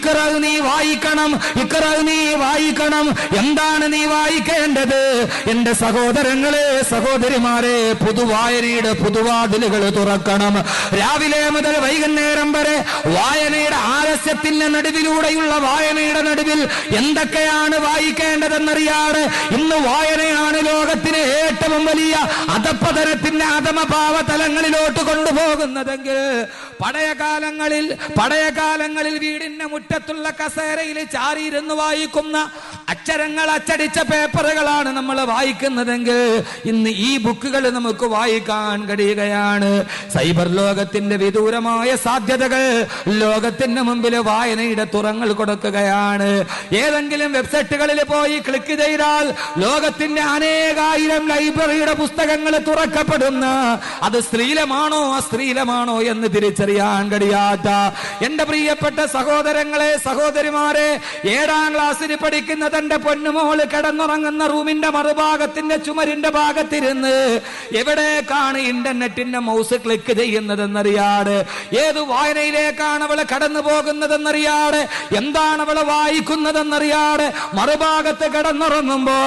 ഇഖ്റ നീ വായിക്കണം, ഇഖ്റ നീ വായിക്കണം. എന്താണ് നീ വായിക്കേണ്ടത്? എന്റെ സഹോദരങ്ങളെ, സഹോദരിമാരെ, പുതുവായനയുടെ പുതുവാതിലുകൾ തുറക്കണം. രാവിലെ മുതൽ വൈകുന്നേരം വരെ വായനയുടെ ആലസ്യത്തിന്റെ നടുവിലൂടെയുള്ള വായനയുടെ നടുവിൽ എന്തൊക്കെയാണ് വായിക്കേണ്ടതെന്നറിയാതെ ഇന്ന് വായനയാണ് ലോകത്തിന് ഏറ്റവും വലിയ അധപ്പതനത്തിന്റെ അധമഭാവ തലങ്ങളിലോട്ട് കൊണ്ടുപോകുന്നതെങ്കിൽ പഴയ കാലങ്ങളിൽ വീടിന്റെ മുറ്റത്തുള്ള കസേരയിൽ ചാരിയിരുന്ന് വായിക്കുന്ന അക്ഷരങ്ങൾ അച്ചടിച്ച പേപ്പറുകളാണ് നമ്മൾ വായിക്കുന്നതെങ്കിൽ ഇന്ന് ഈ ബുക്കുകൾ നമുക്ക് വായിക്കാൻ കഴിയുകയാണ്. സൈബർ ലോകത്തിന്റെ വിദൂരമായ സാധ്യതകൾ ലോകത്തിന്റെ മുമ്പിൽ വായനയുടെ തുറങ്ങൾ കൊടുക്കുകയാണ്. ഏതെങ്കിലും വെബ്സൈറ്റുകളിൽ പോയി ക്ലിക്ക് ചെയ്താൽ ലോകത്തിന്റെ അനേകായിരം ലൈബ്രറിയുടെ പുസ്തകങ്ങൾ തുറക്കപ്പെടുന്ന അത് സ്ത്രീലമാണോ അസ്ത്രീലമാണോ എന്ന് തിരിച്ചറിയാൻ കഴിയാത്ത എന്റെ പ്രിയപ്പെട്ട സഹോദരങ്ങളെ, സഹോദരിമാരെ, 7ാം ക്ലാസ്സിൽ പഠിക്കുന്ന തന്റെ പൊന്നുമോള് കിടന്നുറങ്ങുന്ന റൂമിന്റെ മറുഭാഗത്തിന്റെ ചുമരിന്റെ ഭാഗത്തിരുന്ന് എവിടേക്കാണ് ഇന്റർനെറ്റിന്റെ മൗസ് ക്ലിക്ക് ചെയ്യുന്നതെന്നറിയാതെ, ഏത് വായനയിലേക്കാണ് അവള് കടന്നു പോകുന്നതെന്നറിയാതെ, എന്താണ് അവള് വായിക്കുന്നതെന്നറിയാതെ മറുഭാഗത്ത് കിടന്നുറങ്ങുമ്പോ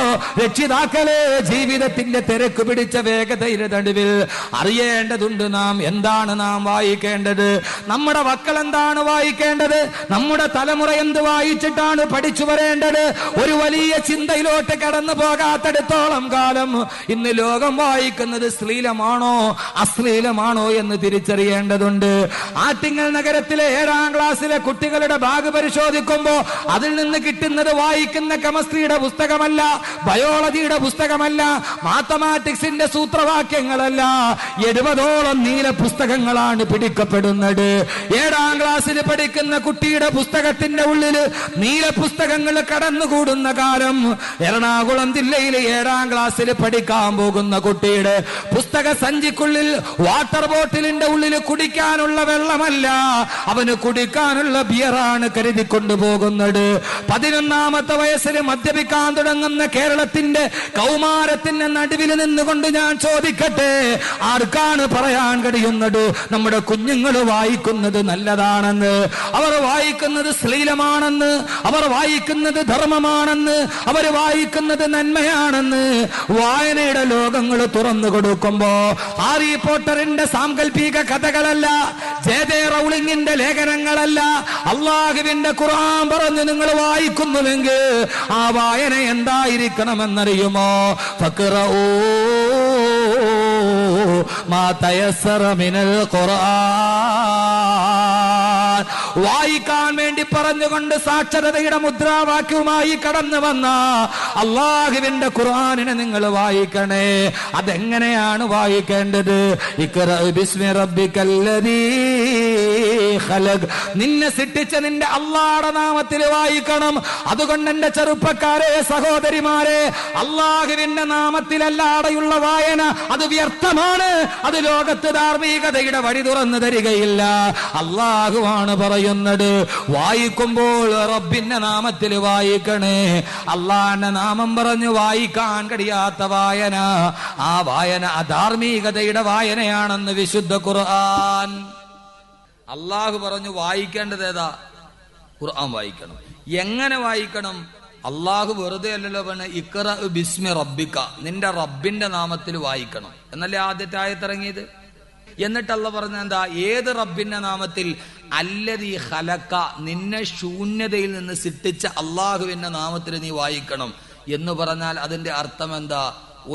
രക്ഷിതാക്കളെ, ജീവിതത്തിന്റെ തിരക്ക് പിടിച്ച വേഗതയുടെ നടുവിൽ അറിയേണ്ടതുണ്ട് നാം എന്താണ് നാം വായിക്കേണ്ടത്, നമ്മുടെ മക്കൾ എന്താണ് വായിക്കേണ്ടത്, നമ്മുടെ തലമുറ എന്ത് വായിച്ചിട്ടാണ് പഠിച്ചു വരേണ്ടത്. ഒരു വലിയ ചിന്തയിലോട്ട് കടന്നു പോകാത്തടത്തോളം കാലം ഇന്ന് ലോകം വായിക്കുന്നത് ശ്ലീലമാണോ അശ്ലീലമാണോ എന്ന് തിരിച്ചറിയേണ്ടതുണ്ട്. ആറ്റിങ്ങൽ നഗരത്തിലെ 7ാം ക്ലാസ്സിലെ കുട്ടികളുടെ ബാഗ് പരിശോധിക്കുമ്പോ അതിൽ നിന്ന് കിട്ടുന്നത് വായിക്കുന്ന കെമിസ്ട്രിയുടെ പുസ്തകമല്ല, ബയോളജിയുടെ പുസ്തകമല്ല, മാത്തമാറ്റിക്സിന്റെ സൂത്രവാക്യങ്ങളല്ല, 70ഓളം നീല പുസ്തകങ്ങളാണ് പിടിക്കപ്പെടുന്നത്. 7ാം ക്ലാസ്സിൽ പഠിക്കുന്ന കുട്ടിയുടെ പുസ്തകത്തിന്റെ ഉള്ളിൽ നീല പുസ്തകങ്ങൾ കടന്നുകൂടുന്ന കാലം എറണാകുളം ജില്ലയിലെ 7ാം ക്ലാസ്സിൽ പഠിക്കാൻ പോകുന്ന കുട്ടിയുടെ പുസ്തക സഞ്ചിക്കുള്ളിൽ വാട്ടർ ബോട്ടിലിന്റെ ഉള്ളിൽ കുടിക്കാനുള്ള വെള്ളമല്ല, അവന് കുടിക്കാനുള്ള ബിയറാണ് കരുതി കൊണ്ടുപോകുന്നത്. 11ാമത്തെ വയസ്സിൽ മദ്യപിക്കാൻ തുടങ്ങുന്ന കേരളത്തിന്റെ കൗമാരത്തിന്റെ നടുവിൽ നിന്നുകൊണ്ട് ഞാൻ ചോദിക്കട്ടെ, ആർക്കാണ് പറയാൻ കഴിയുന്നത് നമ്മുടെ കുഞ്ഞുങ്ങൾ വായിക്കുന്നത് നല്ലതാണെന്ന്, അവർ വായിക്കുന്നത് ശ്ലീലമാണെന്ന്, അവർ വായിക്കുന്നത് ധർമ്മമാണെന്ന്, അവർ വായിക്കുന്നത് നന്മയാണെന്ന്? വായനയുടെ ലോകങ്ങൾ തുറന്നു കൊടുക്കുമ്പോ ഹാരി പോട്ടറിന്റെ സാങ്കല്പിക കഥകളല്ല, ജെ റൗളിങ്ങിന്റെ ലേഖനങ്ങളല്ല, അള്ളാഹുവിന്റെ ഖുർആൻ പറഞ്ഞു നിങ്ങൾ വായിക്കുന്നുവെങ്കിൽ ആ വായന എന്തായിരിക്കണമെന്നറിയുമോ? ഫഖ്റഊ മാ തയസ്സറ മിനൽ ഖുർആൻ. വായിക്കാൻ വേണ്ടി പറഞ്ഞുകൊണ്ട് സാക്ഷരതയുടെ മുദ്രാവാക്യവുമായി കടന്നു വന്ന അള്ളാഹുവിന്റെ ഖുർആനിനെ നിങ്ങൾ വായിക്കണേ. അതെങ്ങനെയാണ് വായിക്കേണ്ടത്? ഇഖ്റ ബിസ്മി റബ്ബിക്കല്ലദീ ഖലഖ്. നിന്നെ സൃഷ്ടിച്ച നിന്റെ അള്ളാഹുവിന്റെ നാമത്തിൽ വായിക്കണം. അതുകൊണ്ട് എന്റെ ചെറുപ്പക്കാരെ, സഹോദരിമാരെ, അള്ളാഹുവിന്റെ നാമത്തിലല്ലാതെയുള്ള വായന അത് വ്യർത്ഥമാണ്. അത് ലോകത്ത് ധാർമ്മികതയുടെ വഴി തുറന്നു തരികയില്ല. അള്ളാഹുവാണ് പറയുന്നത്, വായിക്കുമ്പോൾ റബ്ബിന്റെ നാമത്തിൽ വായിക്കണേ. അള്ളാഹിന്റെ നാമം പറഞ്ഞു വായിക്കാൻ കഴിയാത്ത വായന, ആ വായന അധാർമികതയുടെ വായനയാണെന്ന് വിശുദ്ധ ഖുർആൻ. അള്ളാഹു പറഞ്ഞു വായിക്കേണ്ടത് ഏതാ? ഖുർആൻ വായിക്കണം. എങ്ങനെ വായിക്കണം? അള്ളാഹു വെറുതെ അല്ലല്ലോ പറഞ്ഞ ഇഖ്റ ബിസ്മി റബ്ബിക, നിന്റെ റബ്ബിന്റെ നാമത്തിൽ വായിക്കണം എന്നല്ലേ ആദ്യത്തെ ആയത്തിറങ്ങിയത്. എന്നിട്ട് അള്ളാഹു പറഞ്ഞ എന്താ? ഏത് റബ്ബിന്റെ നാമത്തിൽ? അല്ലദീ ഖലഖ, നിന്നെ ശൂന്യതയിൽ നിന്ന് സൃഷ്ടിച്ച അള്ളാഹുവിന്റെ നാമത്തിൽ നീ വായിക്കണം എന്ന് പറഞ്ഞാൽ അതിന്റെ അർത്ഥം എന്താ?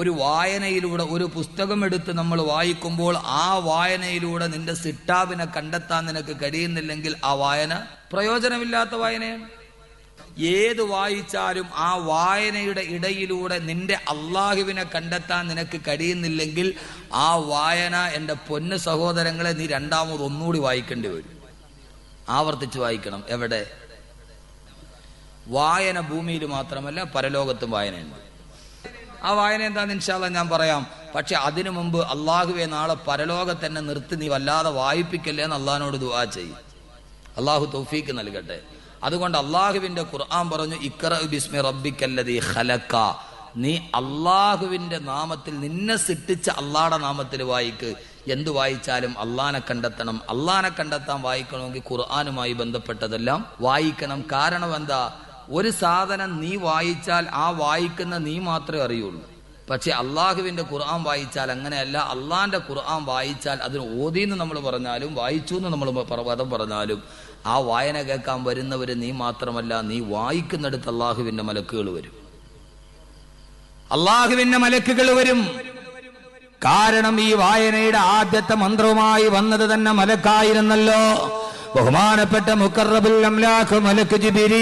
ഒരു വായനയിലൂടെ, ഒരു പുസ്തകം എടുത്ത് നമ്മൾ വായിക്കുമ്പോൾ ആ വായനയിലൂടെ നിന്റെ സിട്ടാവിനെ കണ്ടെത്താൻ നിനക്ക് കഴിയുന്നില്ലെങ്കിൽ ആ വായന പ്രയോജനമില്ലാത്ത വായനയാണ്. ഏത് വായിച്ചാലും ആ വായനയുടെ ഇടയിലൂടെ നിന്റെ അള്ളാഹുവിനെ കണ്ടെത്താൻ നിനക്ക് കഴിയുന്നില്ലെങ്കിൽ ആ വായന, എൻ്റെ പൊന്നു സഹോദരങ്ങളെ, നീ രണ്ടാമത് ഒന്നുകൂടി വായിക്കേണ്ടി വരും. ആവർത്തിച്ച് വായിക്കണം. എവിടെ? വായന ഭൂമിയിൽ മാത്രമല്ല പരലോകത്തും വായനയുണ്ട്. ആ വായന എന്താന്ന് ഇൻഷാ അല്ലാഹ് ഞാൻ പറയാം. പക്ഷെ അതിനു മുമ്പ് അള്ളാഹുവെ നാളെ പരലോകത്ത് തന്നെ നിർത്തി നീ വല്ലാതെ വായിപ്പിക്കല്ലേ എന്ന് അള്ളാഹിനോട് ദുആ ചെയ്യും. അള്ളാഹു തൗഫീക്ക് നൽകട്ടെ. അതുകൊണ്ട് അള്ളാഹുവിന്റെ ഖുർആൻ പറഞ്ഞു ഇഖ്റ ബിസ്മി റബ്ബിക്കല്ലദീ ഖലഖ, നീ അള്ളാഹുവിന്റെ നാമത്തിൽ, നിന്നെ സൃഷ്ടിച്ച അള്ളാഹുടെ നാമത്തിൽ വായിക്ക്. എന്ത് വായിച്ചാലും അള്ളാനെ കണ്ടെത്തണം. അള്ളാനെ കണ്ടെത്താൻ വായിക്കണമെങ്കിൽ ഖുർആനുമായി ബന്ധപ്പെട്ടതെല്ലാം വായിക്കണം. കാരണം എന്താ, ഒരു സാധനം നീ വായിച്ചാൽ ആ വായിക്കുന്ന നീ മാത്രമേ അറിയുള്ളൂ. പക്ഷെ അള്ളാഹുവിന്റെ ഖുർആൻ വായിച്ചാൽ അങ്ങനെയല്ല. അള്ളാന്റെ ഖുർആൻ വായിച്ചാൽ അതിന് ഓതിന്ന് നമ്മൾ പറഞ്ഞാലും വായിച്ചു എന്ന് നമ്മൾ പദം പറഞ്ഞാലും ആ വായന കേൾക്കാൻ വരുന്നവര് നീ മാത്രമല്ല, നീ വായിക്കുന്നിടത്ത് അള്ളാഹുവിന്റെ മലക്കുകൾ വരും. അള്ളാഹുവിന്റെ മലക്കുകൾ വരും. കാരണം ഈ വായനയുടെ ആദ്യത്തെ മന്ത്രവുമായി വന്നത് തന്നെ മലക്കായിരുന്നല്ലോ. ബഹുമാനപ്പെട്ട മുഖറബുൽ അംലാഖ് മലക്ക് ജിബ്രീൽ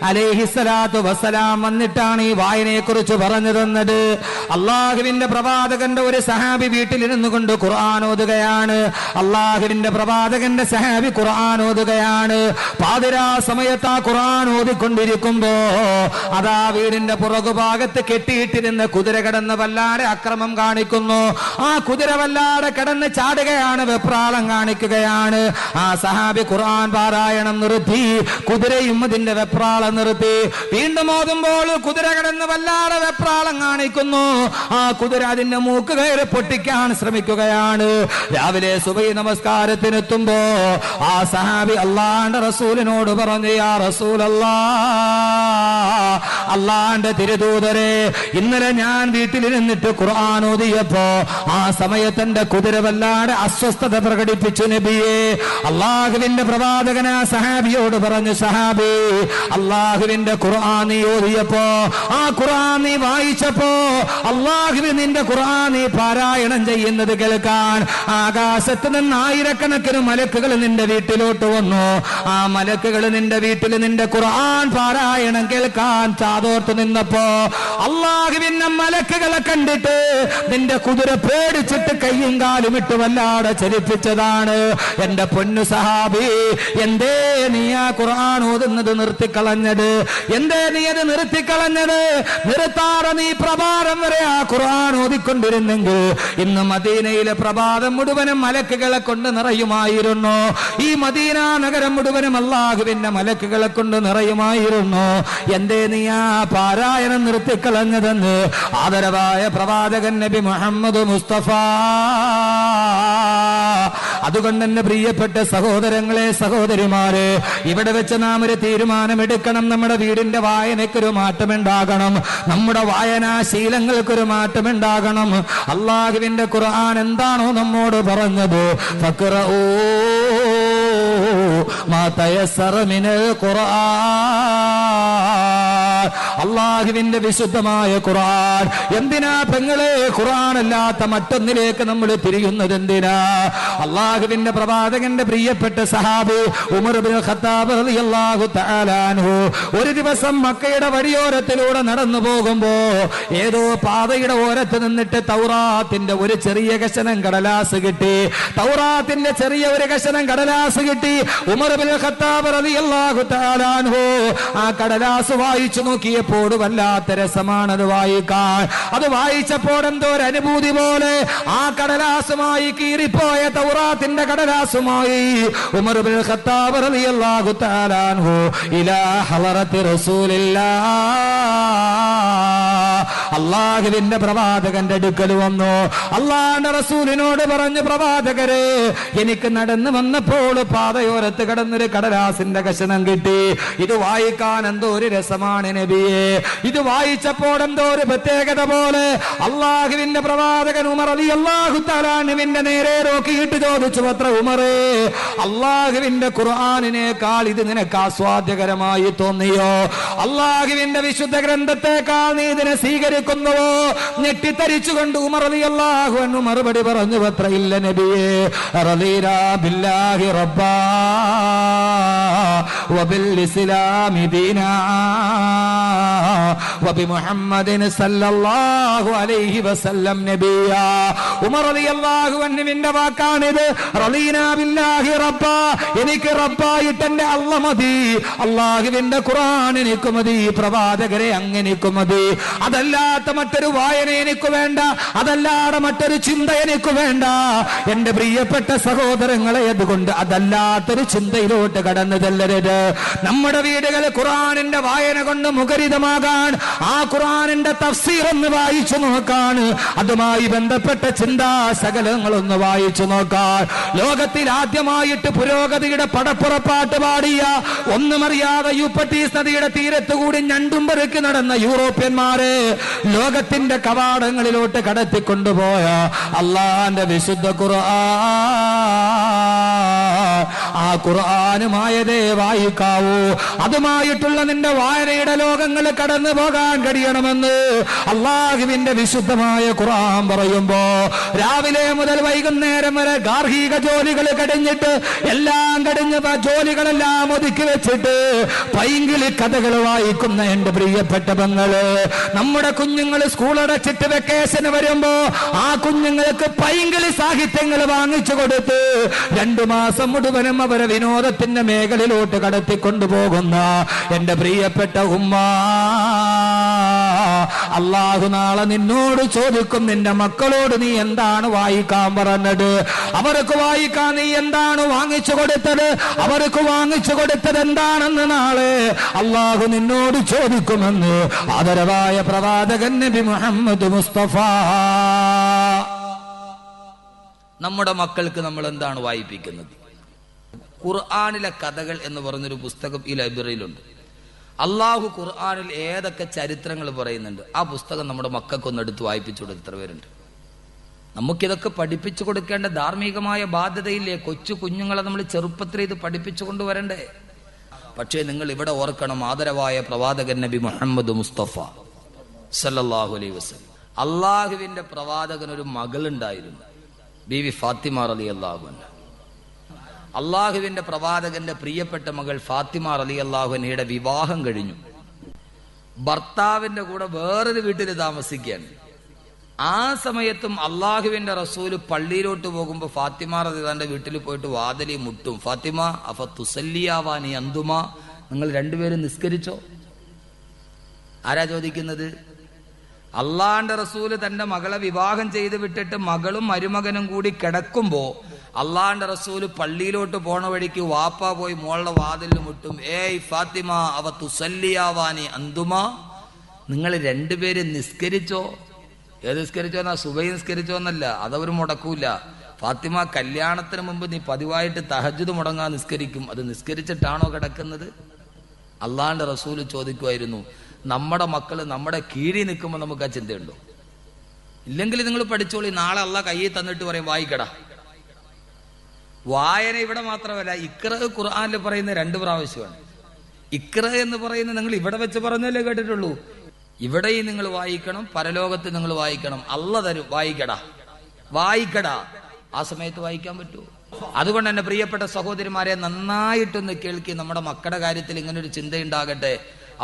അലൈഹിസ്സലാത്തു വസ്സലാം വന്നിട്ടാണ് ഈ വായനയെ കുറിച്ച് പറഞ്ഞു തന്നത്. അള്ളാഹുവിന്റെ പ്രവാചകന്റെ ഒരു സഹാബി വീട്ടിലിരുന്നു കൊണ്ട് ഖുർആൻ ഓതുകയാണ്. അള്ളാഹുവിന്റെ പ്രവാചകന്റെ സഹാബി ഖുർആൻ ഓതുകയാണ്. പാതിരാ സമയത്ത് ആ ഖുർആൻ ഓതിക്കൊണ്ടിരിക്കുമ്പോ അതാ വീടിന്റെ പുറകുഭാഗത്ത് കെട്ടിയിട്ടിരുന്ന കുതിര കിടന്ന് വല്ലാതെ അക്രമം കാണിക്കുന്നു. ആ കുതിര വല്ലാതെ കിടന്ന് ചാടുകയാണ്, വെപ്രാളം കാണിക്കുകയാണ്. ആ സഹാബി ഖുർആൻ പാരായണം നിർത്തി, കുതിരയും അതിന്റെ വെപ്രാളം നിർത്തി. വീണ്ടും ഓതുമ്പോൾ കുതിര കിടന്ന് വല്ലാതെ വെപ്രാളം കാണിക്കുന്നു. ആ കുതിര അതിന്റെ മൂക്ക് കയറി പൊട്ടിക്കാൻ ശ്രമിക്കുകയാണ്. രാവിലെ സുബഹി നമസ്കാരത്തിനെത്തുമ്പോ ആ സഹാബി അള്ളാന്റെ റസൂലിനോട് പറഞ്ഞു, യാ റസൂലല്ലാഹ്, അള്ളാന്റെ തിരുദൂതരെ, ഇന്നലെ ഞാൻ വീട്ടിലിരുന്നിട്ട് ഖുർആൻ ഓതിയപ്പോ ആ സമയത്ത് എന്റെ കുതിര വല്ലാതെ അസ്വസ്ഥത പ്രകടിപ്പിച്ചു നബിയെ. അള്ളാഹുവിന്റെ പ്രവാചകൻ ആ സഹാബിയോട് പറഞ്ഞു, സഹാബി, അള്ളാഹുവിന്റെ ഖുർആൻ നീ ഓതിയപ്പോ, ആ ഖുർആൻ നീ വായിച്ചപ്പോ, അള്ളാഹുവിൻ നിന്റെ ഖുർആൻ നീ പാരായണം ചെയ്യുന്നത് കേൾക്കാൻ ആകാശത്ത് നിന്ന് ആയിരക്കണക്കിന് മലക്കുകൾ നിന്റെ വീട്ടിലോട്ട് വന്നു. ആ മലക്കുകൾ നിന്റെ വീട്ടിൽ നിന്റെ ഖുർആൻ പാരായണം കേൾക്കാൻ ചാതോർത്ത് നിന്നപ്പോ അള്ളാഹുവിന്റെ മലക്കുകളെ കണ്ടിട്ട് നിന്റെ കുതിര പേടിച്ചിട്ട് കയ്യും കാലും ഇട്ട് വല്ലാതെ ചലിപ്പിച്ചതാണ്. എന്റെ പൊന്നു സഹാബി, എന്തേ നീ ആ ഖുർആൻ ഓതുന്നത് നിർത്തിക്കളഞ്ഞത്? എന്തേ നീ അത് നിർത്തിക്കളഞ്ഞത്? നിർത്താതെ നീ പ്രഭാതം വരെ ആ ഖുർആൻ ഓതിക്കൊണ്ടിരുന്നെങ്കിൽ ഇന്ന് മദീനയിലെ പ്രഭാതം മുഴുവനും മലക്കുകളെ കൊണ്ട് നിറയുമായിരുന്നു. ഈ മദീന നഗരം മുഴുവനും അല്ലാഹുവിന്റെ മലക്കുകളെ കൊണ്ട് നിറയുമായിരുന്നു. എന്തേ നീ ആ പാരായണം നിർത്തിക്കളഞ്ഞതെന്ന് ആദരവായ പ്രവാചകൻ നബി മുഹമ്മദ് മുസ്തഫ. അതുകൊണ്ട് തന്നെ പ്രിയപ്പെട്ട സഹോദരങ്ങളെ, സഹോദരിമാരെ, ഇവിടെ വെച്ച് നാം ഒരു തീരുമാനമെടുക്കണം. നമ്മുടെ വീടിന്റെ വായനയ്ക്കൊരു മാറ്റമുണ്ടാകണം. നമ്മുടെ വായനാശീലങ്ങൾക്കൊരു മാറ്റമുണ്ടാകണം. അല്ലാഹുവിന്റെ ഖുർആൻ എന്താണോ നമ്മോട് പറഞ്ഞത്, ഫഖ്റഊ മാ തയസ്സറ മിനൽ ഖുർആൻ, അല്ലാഹുവിന്റെ വിശുദ്ധമായ ഖുർആൻ. എന്തിനാ പെങ്ങളെ ഖുർആൻ അല്ലാത്ത മറ്റൊന്നിലേക്ക് നമ്മൾ തിരിയുന്നത്? എന്തിനാ? അല്ലാഹുവിന്റെ പ്രവാചകന്റെ പ്രിയപ്പെട്ട സഹാബി ഉമർ ഇബ്നുൽ ഖത്താബ് റളിയല്ലാഹു തആല അൻഹു ഒരു ദിവസം മക്കയുടെ വഴിയോരത്തിലൂടെ നടന്നു പോകുമ്പോ ഏതോ പാതയുടെ ഓരത്ത് നിന്നിട്ട് തൗറാത്തിന്റെ ഒരു ചെറിയ കഷണം കടലാസ് കിട്ടി. തൗറാത്തിന്റെ ചെറിയ ഒരു കഷണം കടലാസ് കിട്ടി. ഉമർ ഇബ്നുൽ ഖത്താബ് റളിയല്ലാഹു തആല അൻഹു ആ കടലാസ് വായിച്ചു നോക്കിയപ്പോൾ വല്ലാത്ത രസമാണ് അത് വായിക്കാൻ. അത് വായിച്ചപ്പോൾ എന്തോ ഒരു അനുഭൂതി പോലെ ആ കടലാസുമായി കീറിപ്പോയ തൗറാത്തിന്റെ കടലാസുമായി ഉമർ ഇബ്നുൽ ഖത്താബ് റളിയല്ലാഹു തആല അൻഹു ഇലാ ഹളറത്തി റസൂലില്ലാഹ്, അല്ലാഹുവിന്റെ പ്രവാചകന്റെ അടുക്കൽ വന്നു. അല്ലാഹുവിന്റെ റസൂലിനോട് പറഞ്ഞു, പ്രവാചകരെ, എനിക്ക് നടന്നു വന്നപ്പോൾ പാതയോരത്ത് കിടന്നൊരു കടലാസിന്റെ കഷണം കിട്ടി. ഇത് വായിക്കാൻ എന്തോ ഒരു രസമാണ് നബിയെ. ഇത് വായിച്ചപ്പോൾ എന്തോ ഒരു പ്രത്യേകത പോലെ അല്ലാഹുവിന്റെ പ്രവാചകൻ ഉമർ റളിയല്ലാഹു തആല അൻഹുവിന്റെ നേരെ നോക്കിയിട്ട് ചോദിച്ചു, അത്ര ഉമറേ, അല്ലാഹുവിന്റെ ഖുർആനിനേക്കാൾ ഇത് നിനക്ക് ആസ്വാദ്യകരമായി തോന്നിയോ? അല്ലാഹുവിന്റെ വിശുദ്ധ ഗ്രന്ഥത്തെക്കാൾ നീ ഇതിനെ സ്വീകരിക്കുന്നുവോ? ഞെട്ടിത്തരിച്ചുകൊണ്ട് ഉമർ റളിയല്ലാഹു അൻഹു മറുപടി പറഞ്ഞു, അത്ര ഇല്ല നബിയേ, റളീനാ ബില്ലാഹി റബ്ബാ വബിൽ ഇസ്ലാമി ദീനാ വബിമുഹമ്മദിൻ സല്ലല്ലാഹു അലൈഹി വസല്ലം നബിയാ. ഉമർ റളിയല്ലാഹു അൻഹുവിന്റെ വാക്കാണിത്. റളീനാ ബില്ലാഹി റബ്ബാ, എനിക്ക് റബ്ബായിട്ട് എന്റെ അല്ലാഹ് മതി. അല്ലാഹുവിന്റെ ഖുർആൻ എനിക്ക് മതി. പ്രവാചകരെ അങ്ങനെക്ക് മതി. അതല്ലാത്ത മറ്റൊരു വായന എനിക്ക് വേണ്ട. അതല്ലാതെ മറ്റൊരു ചിന്ത എനിക്ക് വേണ്ട. എന്റെ പ്രിയപ്പെട്ട സഹോദരങ്ങളെ, അതുകൊണ്ട് അതല്ലാത്തൊരു ചിന്തയിലോട്ട് കടന്നു ചെല്ലരുത്. നമ്മുടെ വീടുകൾ ഖുർആനിന്റെ വായന കൊണ്ട് മുഖരിതമാകാൻ, ആ ഖുർആനിന്റെ തഫ്സീർ ഒന്ന് വായിച്ചു നോക്കാൻ, അതുമായി ബന്ധപ്പെട്ട ചിന്താശകലങ്ങളൊന്ന് വായിച്ചു നോക്കാൻ. ലോകത്തിൽ ആദ്യമായിട്ട് പുരോഗതിയുടെ പടപ്പുറപ്പാട്ട് പാടിയ, ഒന്നുമറിയാതെ യൂഫ്രട്ടീസ് നദിയുടെ തീരത്തുകൂടി ഞണ്ടും പെറുക്കി നടന്ന യൂറോപ്യന്മാരെ ലോകത്തിന്റെ കവാടങ്ങളിലോട്ട് കടത്തിക്കൊണ്ടുപോയ അള്ളാന്റെ വിശുദ്ധ ആ ഖുർആനുമായതേ വായിക്കാവൂ. അതുമായിട്ടുള്ള നിന്റെ വായനയുടെ ലോകങ്ങൾ കടന്നു പോകാൻ കഴിയണമെന്ന് അള്ളാഹുവിന്റെ വിശുദ്ധമായ ഖുർആൻ പറയുമ്പോ, രാവിലെ മുതൽ വൈകുന്നേരം വരെ ഗാർഹിക ജോലികൾ കഴിഞ്ഞിട്ട് എല്ലാം കഴിഞ്ഞ ജോലികളെല്ലാം ഒതുക്കി വെച്ചിട്ട് പൈങ്കിളി കഥകൾ വായിക്കുന്ന എന്റെ പ്രിയപ്പെട്ട പെങ്ങള്, നമ്മുടെ കുഞ്ഞുങ്ങൾ സ്കൂൾ അടച്ചിട്ട് വെക്കേഷന് വരുമ്പോ ആ കുഞ്ഞുങ്ങൾക്ക് പൈങ്കിളി സാഹിത്യങ്ങൾ വാങ്ങിച്ചു കൊടുത്ത് 2 മാസം മുഴുവനും അവരെ വിനോദത്തിന്റെ മേഖലയിലോട്ട് കടത്തിക്കൊണ്ടുപോകുന്ന എന്റെ പ്രിയപ്പെട്ട ഉമ്മ, അള്ളാഹു നാളെ നിന്നോട് ചോദിക്കും, നിന്റെ മക്കളോട് നീ എന്താണ് വായിക്കാൻ പറഞ്ഞത്, അവർക്ക് വായിക്കാൻ നീ എന്താണ് വാങ്ങിച്ചു കൊടുത്തത്, അവർക്ക് വാങ്ങിച്ചു കൊടുത്തത് എന്താണെന്ന് നാളെ അള്ളാഹു നിന്നോട് ചോദിക്കുമെന്ന് ആദരവായ പ്രവാചകൻ നബി മുഹമ്മദ് മുസ്തഫ. നമ്മുടെ മക്കൾക്ക് നമ്മൾ എന്താണ് വായിപ്പിക്കുന്നത്? ഖുർആനിലെ കഥകൾ എന്ന് പറഞ്ഞൊരു പുസ്തകം ഈ ലൈബ്രറിയിലുണ്ട്. അള്ളാഹു ഖുർആനിൽ ഏതൊക്കെ ചരിത്രങ്ങൾ പറയുന്നുണ്ട്, ആ പുസ്തകം നമ്മുടെ മക്കൾക്കൊന്ന് എടുത്ത് വായിപ്പിച്ചു കൊടുത്ത് എത്ര പേരുണ്ട്? നമുക്കിതൊക്കെ പഠിപ്പിച്ചു കൊടുക്കേണ്ട ധാർമ്മികമായ ബാധ്യതയില്ലേ? കൊച്ചു കുഞ്ഞുങ്ങളെ നമ്മൾ ചെറുപ്പത്തിൽ ഇത് പഠിപ്പിച്ചു കൊണ്ടുവരണ്ടേ? പക്ഷേ നിങ്ങൾ ഇവിടെ ഓർക്കണം, ആദരവായ പ്രവാചകൻ നബി മുഹമ്മദ് മുസ്തഫ സല്ലല്ലാഹു അലൈഹി വസല്ലം, അള്ളാഹുവിന്റെ പ്രവാചകൻ ഒരു മകളുണ്ടായിരുന്നു, ബീവി ഫാത്തിമ റളിയല്ലാഹു അൻഹ. അള്ളാഹുവിന്റെ പ്രവാചകന്റെ പ്രിയപ്പെട്ട മകൾ ഫാത്തിമ റളിയല്ലാഹു അൻഹയുടെ വിവാഹം കഴിഞ്ഞു. ഭർത്താവിന്റെ കൂടെ വേറൊരു വീട്ടിൽ താമസിക്കുകയാണ്. ആ സമയത്തും അള്ളാഹുവിന്റെ റസൂല് പള്ളിയിലോട്ട് പോകുമ്പോ ഫാത്തിമ റളിയല്ലാഹുവിന്റെ വീട്ടിൽ പോയിട്ട് വാതിലി മുട്ടും. ഫാത്തിമ അഫ തുസല്ലിയാവാനി അന്തുമ, നിങ്ങൾ രണ്ടുപേരും നിസ്കരിച്ചോ? ആരാ ചോദിക്കുന്നത്? അള്ളാന്റെ റസൂല് തന്റെ മകളെ വിവാഹം ചെയ്ത് വിട്ടിട്ട് മകളും മരുമകനും കൂടി കിടക്കുമ്പോ അള്ളാന്റെ റസൂല് പള്ളിയിലോട്ട് പോണ വഴിക്ക് വാപ്പ പോയി മോളുടെ വാതിലിൽ മുട്ടും. ഏയ് ഫാത്തിമ അവ തുസല്ലിയാവാനി അന്തുമ, നിങ്ങൾ രണ്ടുപേരും നിസ്കരിച്ചോ? ഏത് നിസ്കരിച്ചോ എന്നാ? സുബൈ നിസ്കരിച്ചോ എന്നല്ല, അതവർ മുടക്കൂല. ഫാത്തിമ, കല്യാണത്തിന് മുമ്പ് നീ പതിവായിട്ട് തഹജ്ജുദ് മുടങ്ങാൻ നിസ്കരിക്കും, അത് നിസ്കരിച്ചിട്ടാണോ കിടക്കുന്നത്? അള്ളാന്റെ റസൂല് ചോദിക്കുമായിരുന്നു, നമ്മുടെ മക്കള് നമ്മുടെ കീഴിൽ നിൽക്കുമ്പോൾ നമുക്ക് ആ ചിന്തയുണ്ടോ? ഇല്ലെങ്കിൽ നിങ്ങൾ പഠിച്ചോളി, നാളെ അള്ളാഹ് കയ്യിൽ തന്നിട്ട് പറയും വായിക്കടാ. വായന ഇവിടെ മാത്രമല്ല, ഇക്റ ഖുർആനിൽ പറയുന്ന 2 പ്രാവശ്യമാണ്. ഇക്റ എന്ന് പറയുന്നത് നിങ്ങൾ ഇവിടെ വെച്ച് പറഞ്ഞല്ലേ കേട്ടിട്ടുള്ളൂ. ഇവിടെയും നിങ്ങൾ വായിക്കണം, പരലോകത്ത് നിങ്ങൾ വായിക്കണം. അള്ളാഹ് തരും, വായിക്കടാ വായിക്കടാ. ആ സമയത്ത് വായിക്കാൻ പറ്റുമോ? അതുകൊണ്ട് തന്നെ പ്രിയപ്പെട്ട സഹോദരിമാരെ, നന്നായിട്ടൊന്ന് കേൾക്കി. നമ്മുടെ മക്കളുടെ കാര്യത്തിൽ ഇങ്ങനെ ഒരു ചിന്തയുണ്ടാകട്ടെ.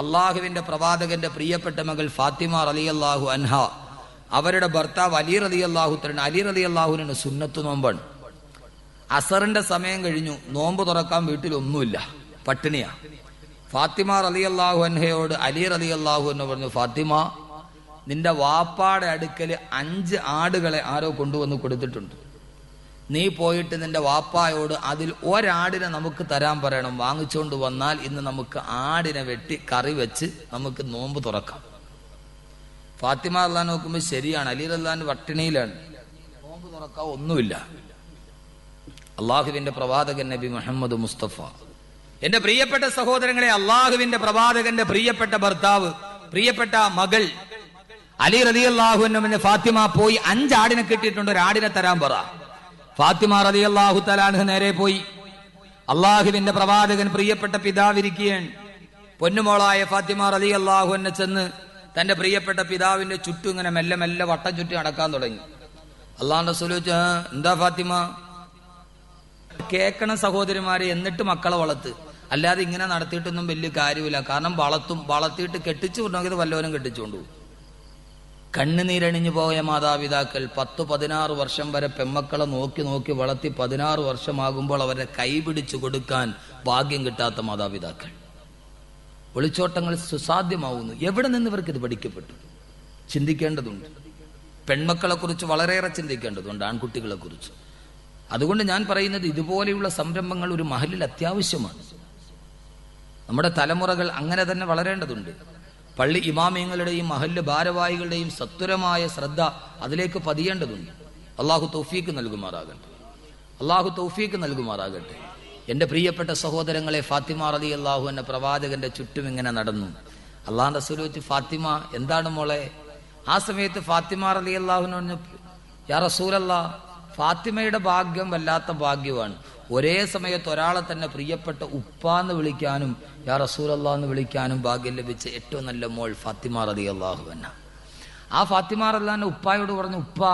അള്ളാഹുവിന്റെ പ്രവാചകന്റെ പ്രിയപ്പെട്ട മകൾ ഫാത്തിമ റളിയല്ലാഹു അൻഹ, അവരുടെ ഭർത്താവ് അലി റളിയല്ലാഹു തആല, അലി റളിയല്ലാഹുവിന് സുന്നത്ത് നോമ്പാണ്. അസറിന്റെ സമയം കഴിഞ്ഞു, നോമ്പ് തുറക്കാൻ വീട്ടിലൊന്നുമില്ല, പട്ടിണിയാ. ഫാത്തിമ റളിയല്ലാഹു അൻഹയോട് അലി റളിയല്ലാഹു അൻഹു പറഞ്ഞു, ഫാത്തിമ, നിന്റെ വാപ്പാടെ അടുക്കൽ 5 ആടുകളെ ആരോ കൊണ്ടുവന്ന് കൊടുത്തിട്ടുണ്ട്. നീ പോയിട്ട് നിന്റെ വാപ്പായോട് അതിൽ ഒരാടിനെ നമുക്ക് തരാൻ പറയണം. വാങ്ങിച്ചുകൊണ്ട് വന്നാൽ ഇന്ന് നമുക്ക് ആടിനെ വെട്ടി കറി വെച്ച് നമുക്ക് നോമ്പ് തുറക്കാം. ഫാത്തിമ അള്ളാൻ നോക്കുമ്പോൾ ശരിയാണ്, അലി അള്ളാൻ പട്ടിണിയിലാണ്, നോമ്പ് തുറക്കാൻ ഒന്നുമില്ല. അള്ളാഹുവിന്റെ പ്രവാചകൻ നബി മുഹമ്മദ് മുസ്തഫ. എന്റെ പ്രിയപ്പെട്ട സഹോദരങ്ങളെ, അള്ളാഹുവിന്റെ പ്രവാചകന്റെ പ്രിയപ്പെട്ട ഭർത്താവ്, പ്രിയപ്പെട്ട മകൾ അലി റളിയല്ലാഹു അൻഹുവിനെ ഫാത്തിമ പോയി 5 ആടിനെ കിട്ടിയിട്ടുണ്ട്, ഒരാടിനെ തരാൻ പറ. ഫാത്തിമ റളിയല്ലാഹു തആല അൻഹ നേരെ പോയി. അള്ളാഹുവിന്റെ പ്രവാചകൻ പ്രിയപ്പെട്ട പിതാവിരിക്കുകയാണ്. പൊന്നുമോളായ ഫാത്തിമ റളിയല്ലാഹു അൻഹ ചെന്ന് തന്റെ പ്രിയപ്പെട്ട പിതാവിന്റെ ചുറ്റും ഇങ്ങനെ മെല്ലെ മെല്ലെ വട്ടം ചുറ്റി നടക്കാൻ തുടങ്ങി. അള്ളാഹുവിന്റെ റസൂൽ ചോദിച്ചു, എന്താ ഫാത്തിമ? കേൾക്കണം സഹോദരിമാരെ, എന്നിട്ട് മക്കളെ വളർത്ത്. അല്ലാതെ ഇങ്ങനെ നടത്തിയിട്ടൊന്നും വലിയ കാര്യമില്ല. കാരണം വളർത്തിയിട്ട് കെട്ടിച്ചു കൊണ്ടുപോയത് വല്ലവരും കെട്ടിച്ചുകൊണ്ടു. കണ്ണുനീരണിഞ്ഞു പോയ മാതാപിതാക്കൾ 10-16 വർഷം വരെ പെമ്മക്കളെ നോക്കി നോക്കി വളർത്തി 16 വർഷമാകുമ്പോൾ അവരെ കൈപിടിച്ചു കൊടുക്കാൻ ഭാഗ്യം കിട്ടാത്ത മാതാപിതാക്കൾ. ഒളിച്ചോട്ടങ്ങൾ സുസാധ്യമാവുന്നു. എവിടെ നിന്ന് ഇവർക്ക് ഇത് പഠിക്കപ്പെട്ടു? ചിന്തിക്കേണ്ടതുണ്ട്. പെൺമക്കളെ കുറിച്ച് വളരെയേറെ ചിന്തിക്കേണ്ടതുണ്ട്, ആൺകുട്ടികളെ കുറിച്ച്. അതുകൊണ്ട് ഞാൻ പറയുന്നത്, ഇതുപോലെയുള്ള സംരംഭങ്ങൾ ഒരു മഹലിൽ അത്യാവശ്യമാണ്. നമ്മുടെ തലമുറകൾ അങ്ങനെ തന്നെ വളരേണ്ടതുണ്ട്. പള്ളി ഇമാമിയങ്ങളുടെയും മഹല്ല് ഭാരവാഹികളുടെയും സത്വരമായ ശ്രദ്ധ അതിലേക്ക് പതിയേണ്ടതുണ്ട്. അള്ളാഹു തൗഫീക്ക് നൽകുമാറാകട്ടെ. അള്ളാഹു തൗഫീക്ക് നൽകുമാറാകട്ടെ. എൻ്റെ പ്രിയപ്പെട്ട സഹോദരങ്ങളെ, ഫാത്തിമ റളിയല്ലാഹു അൻഹ പ്രവാചകന്റെ ചുറ്റും ഇങ്ങനെ നടന്നു. അള്ളാഹു റസൂൽ വെച്ച്, ഫാത്തിമ എന്താണ് മോളെ? ആ സമയത്ത് ഫാത്തിമ റളിയല്ലാഹു അൻഹ പറഞ്ഞു, യാ റസൂലല്ലാഹ്, ഫാത്തിമയുടെ ഭാഗ്യം വല്ലാത്ത ഭാഗ്യമാണ്. ഒരേ സമയത്ത് ഒരാളെ തന്നെ പ്രിയപ്പെട്ട ഉപ്പാന്ന് വിളിക്കാനും യാ റസൂലല്ലാഹ് എന്ന് വിളിക്കാനും ഭാഗ്യം ലഭിച്ച ഏറ്റവും നല്ല മോൾ ഫാത്തിമ റളിയല്ലാഹു അൻഹ. ആ ഫാത്തിമ റളിയല്ലാഹു അൻഹ ഉപ്പായോട് പറഞ്ഞു, ഉപ്പാ,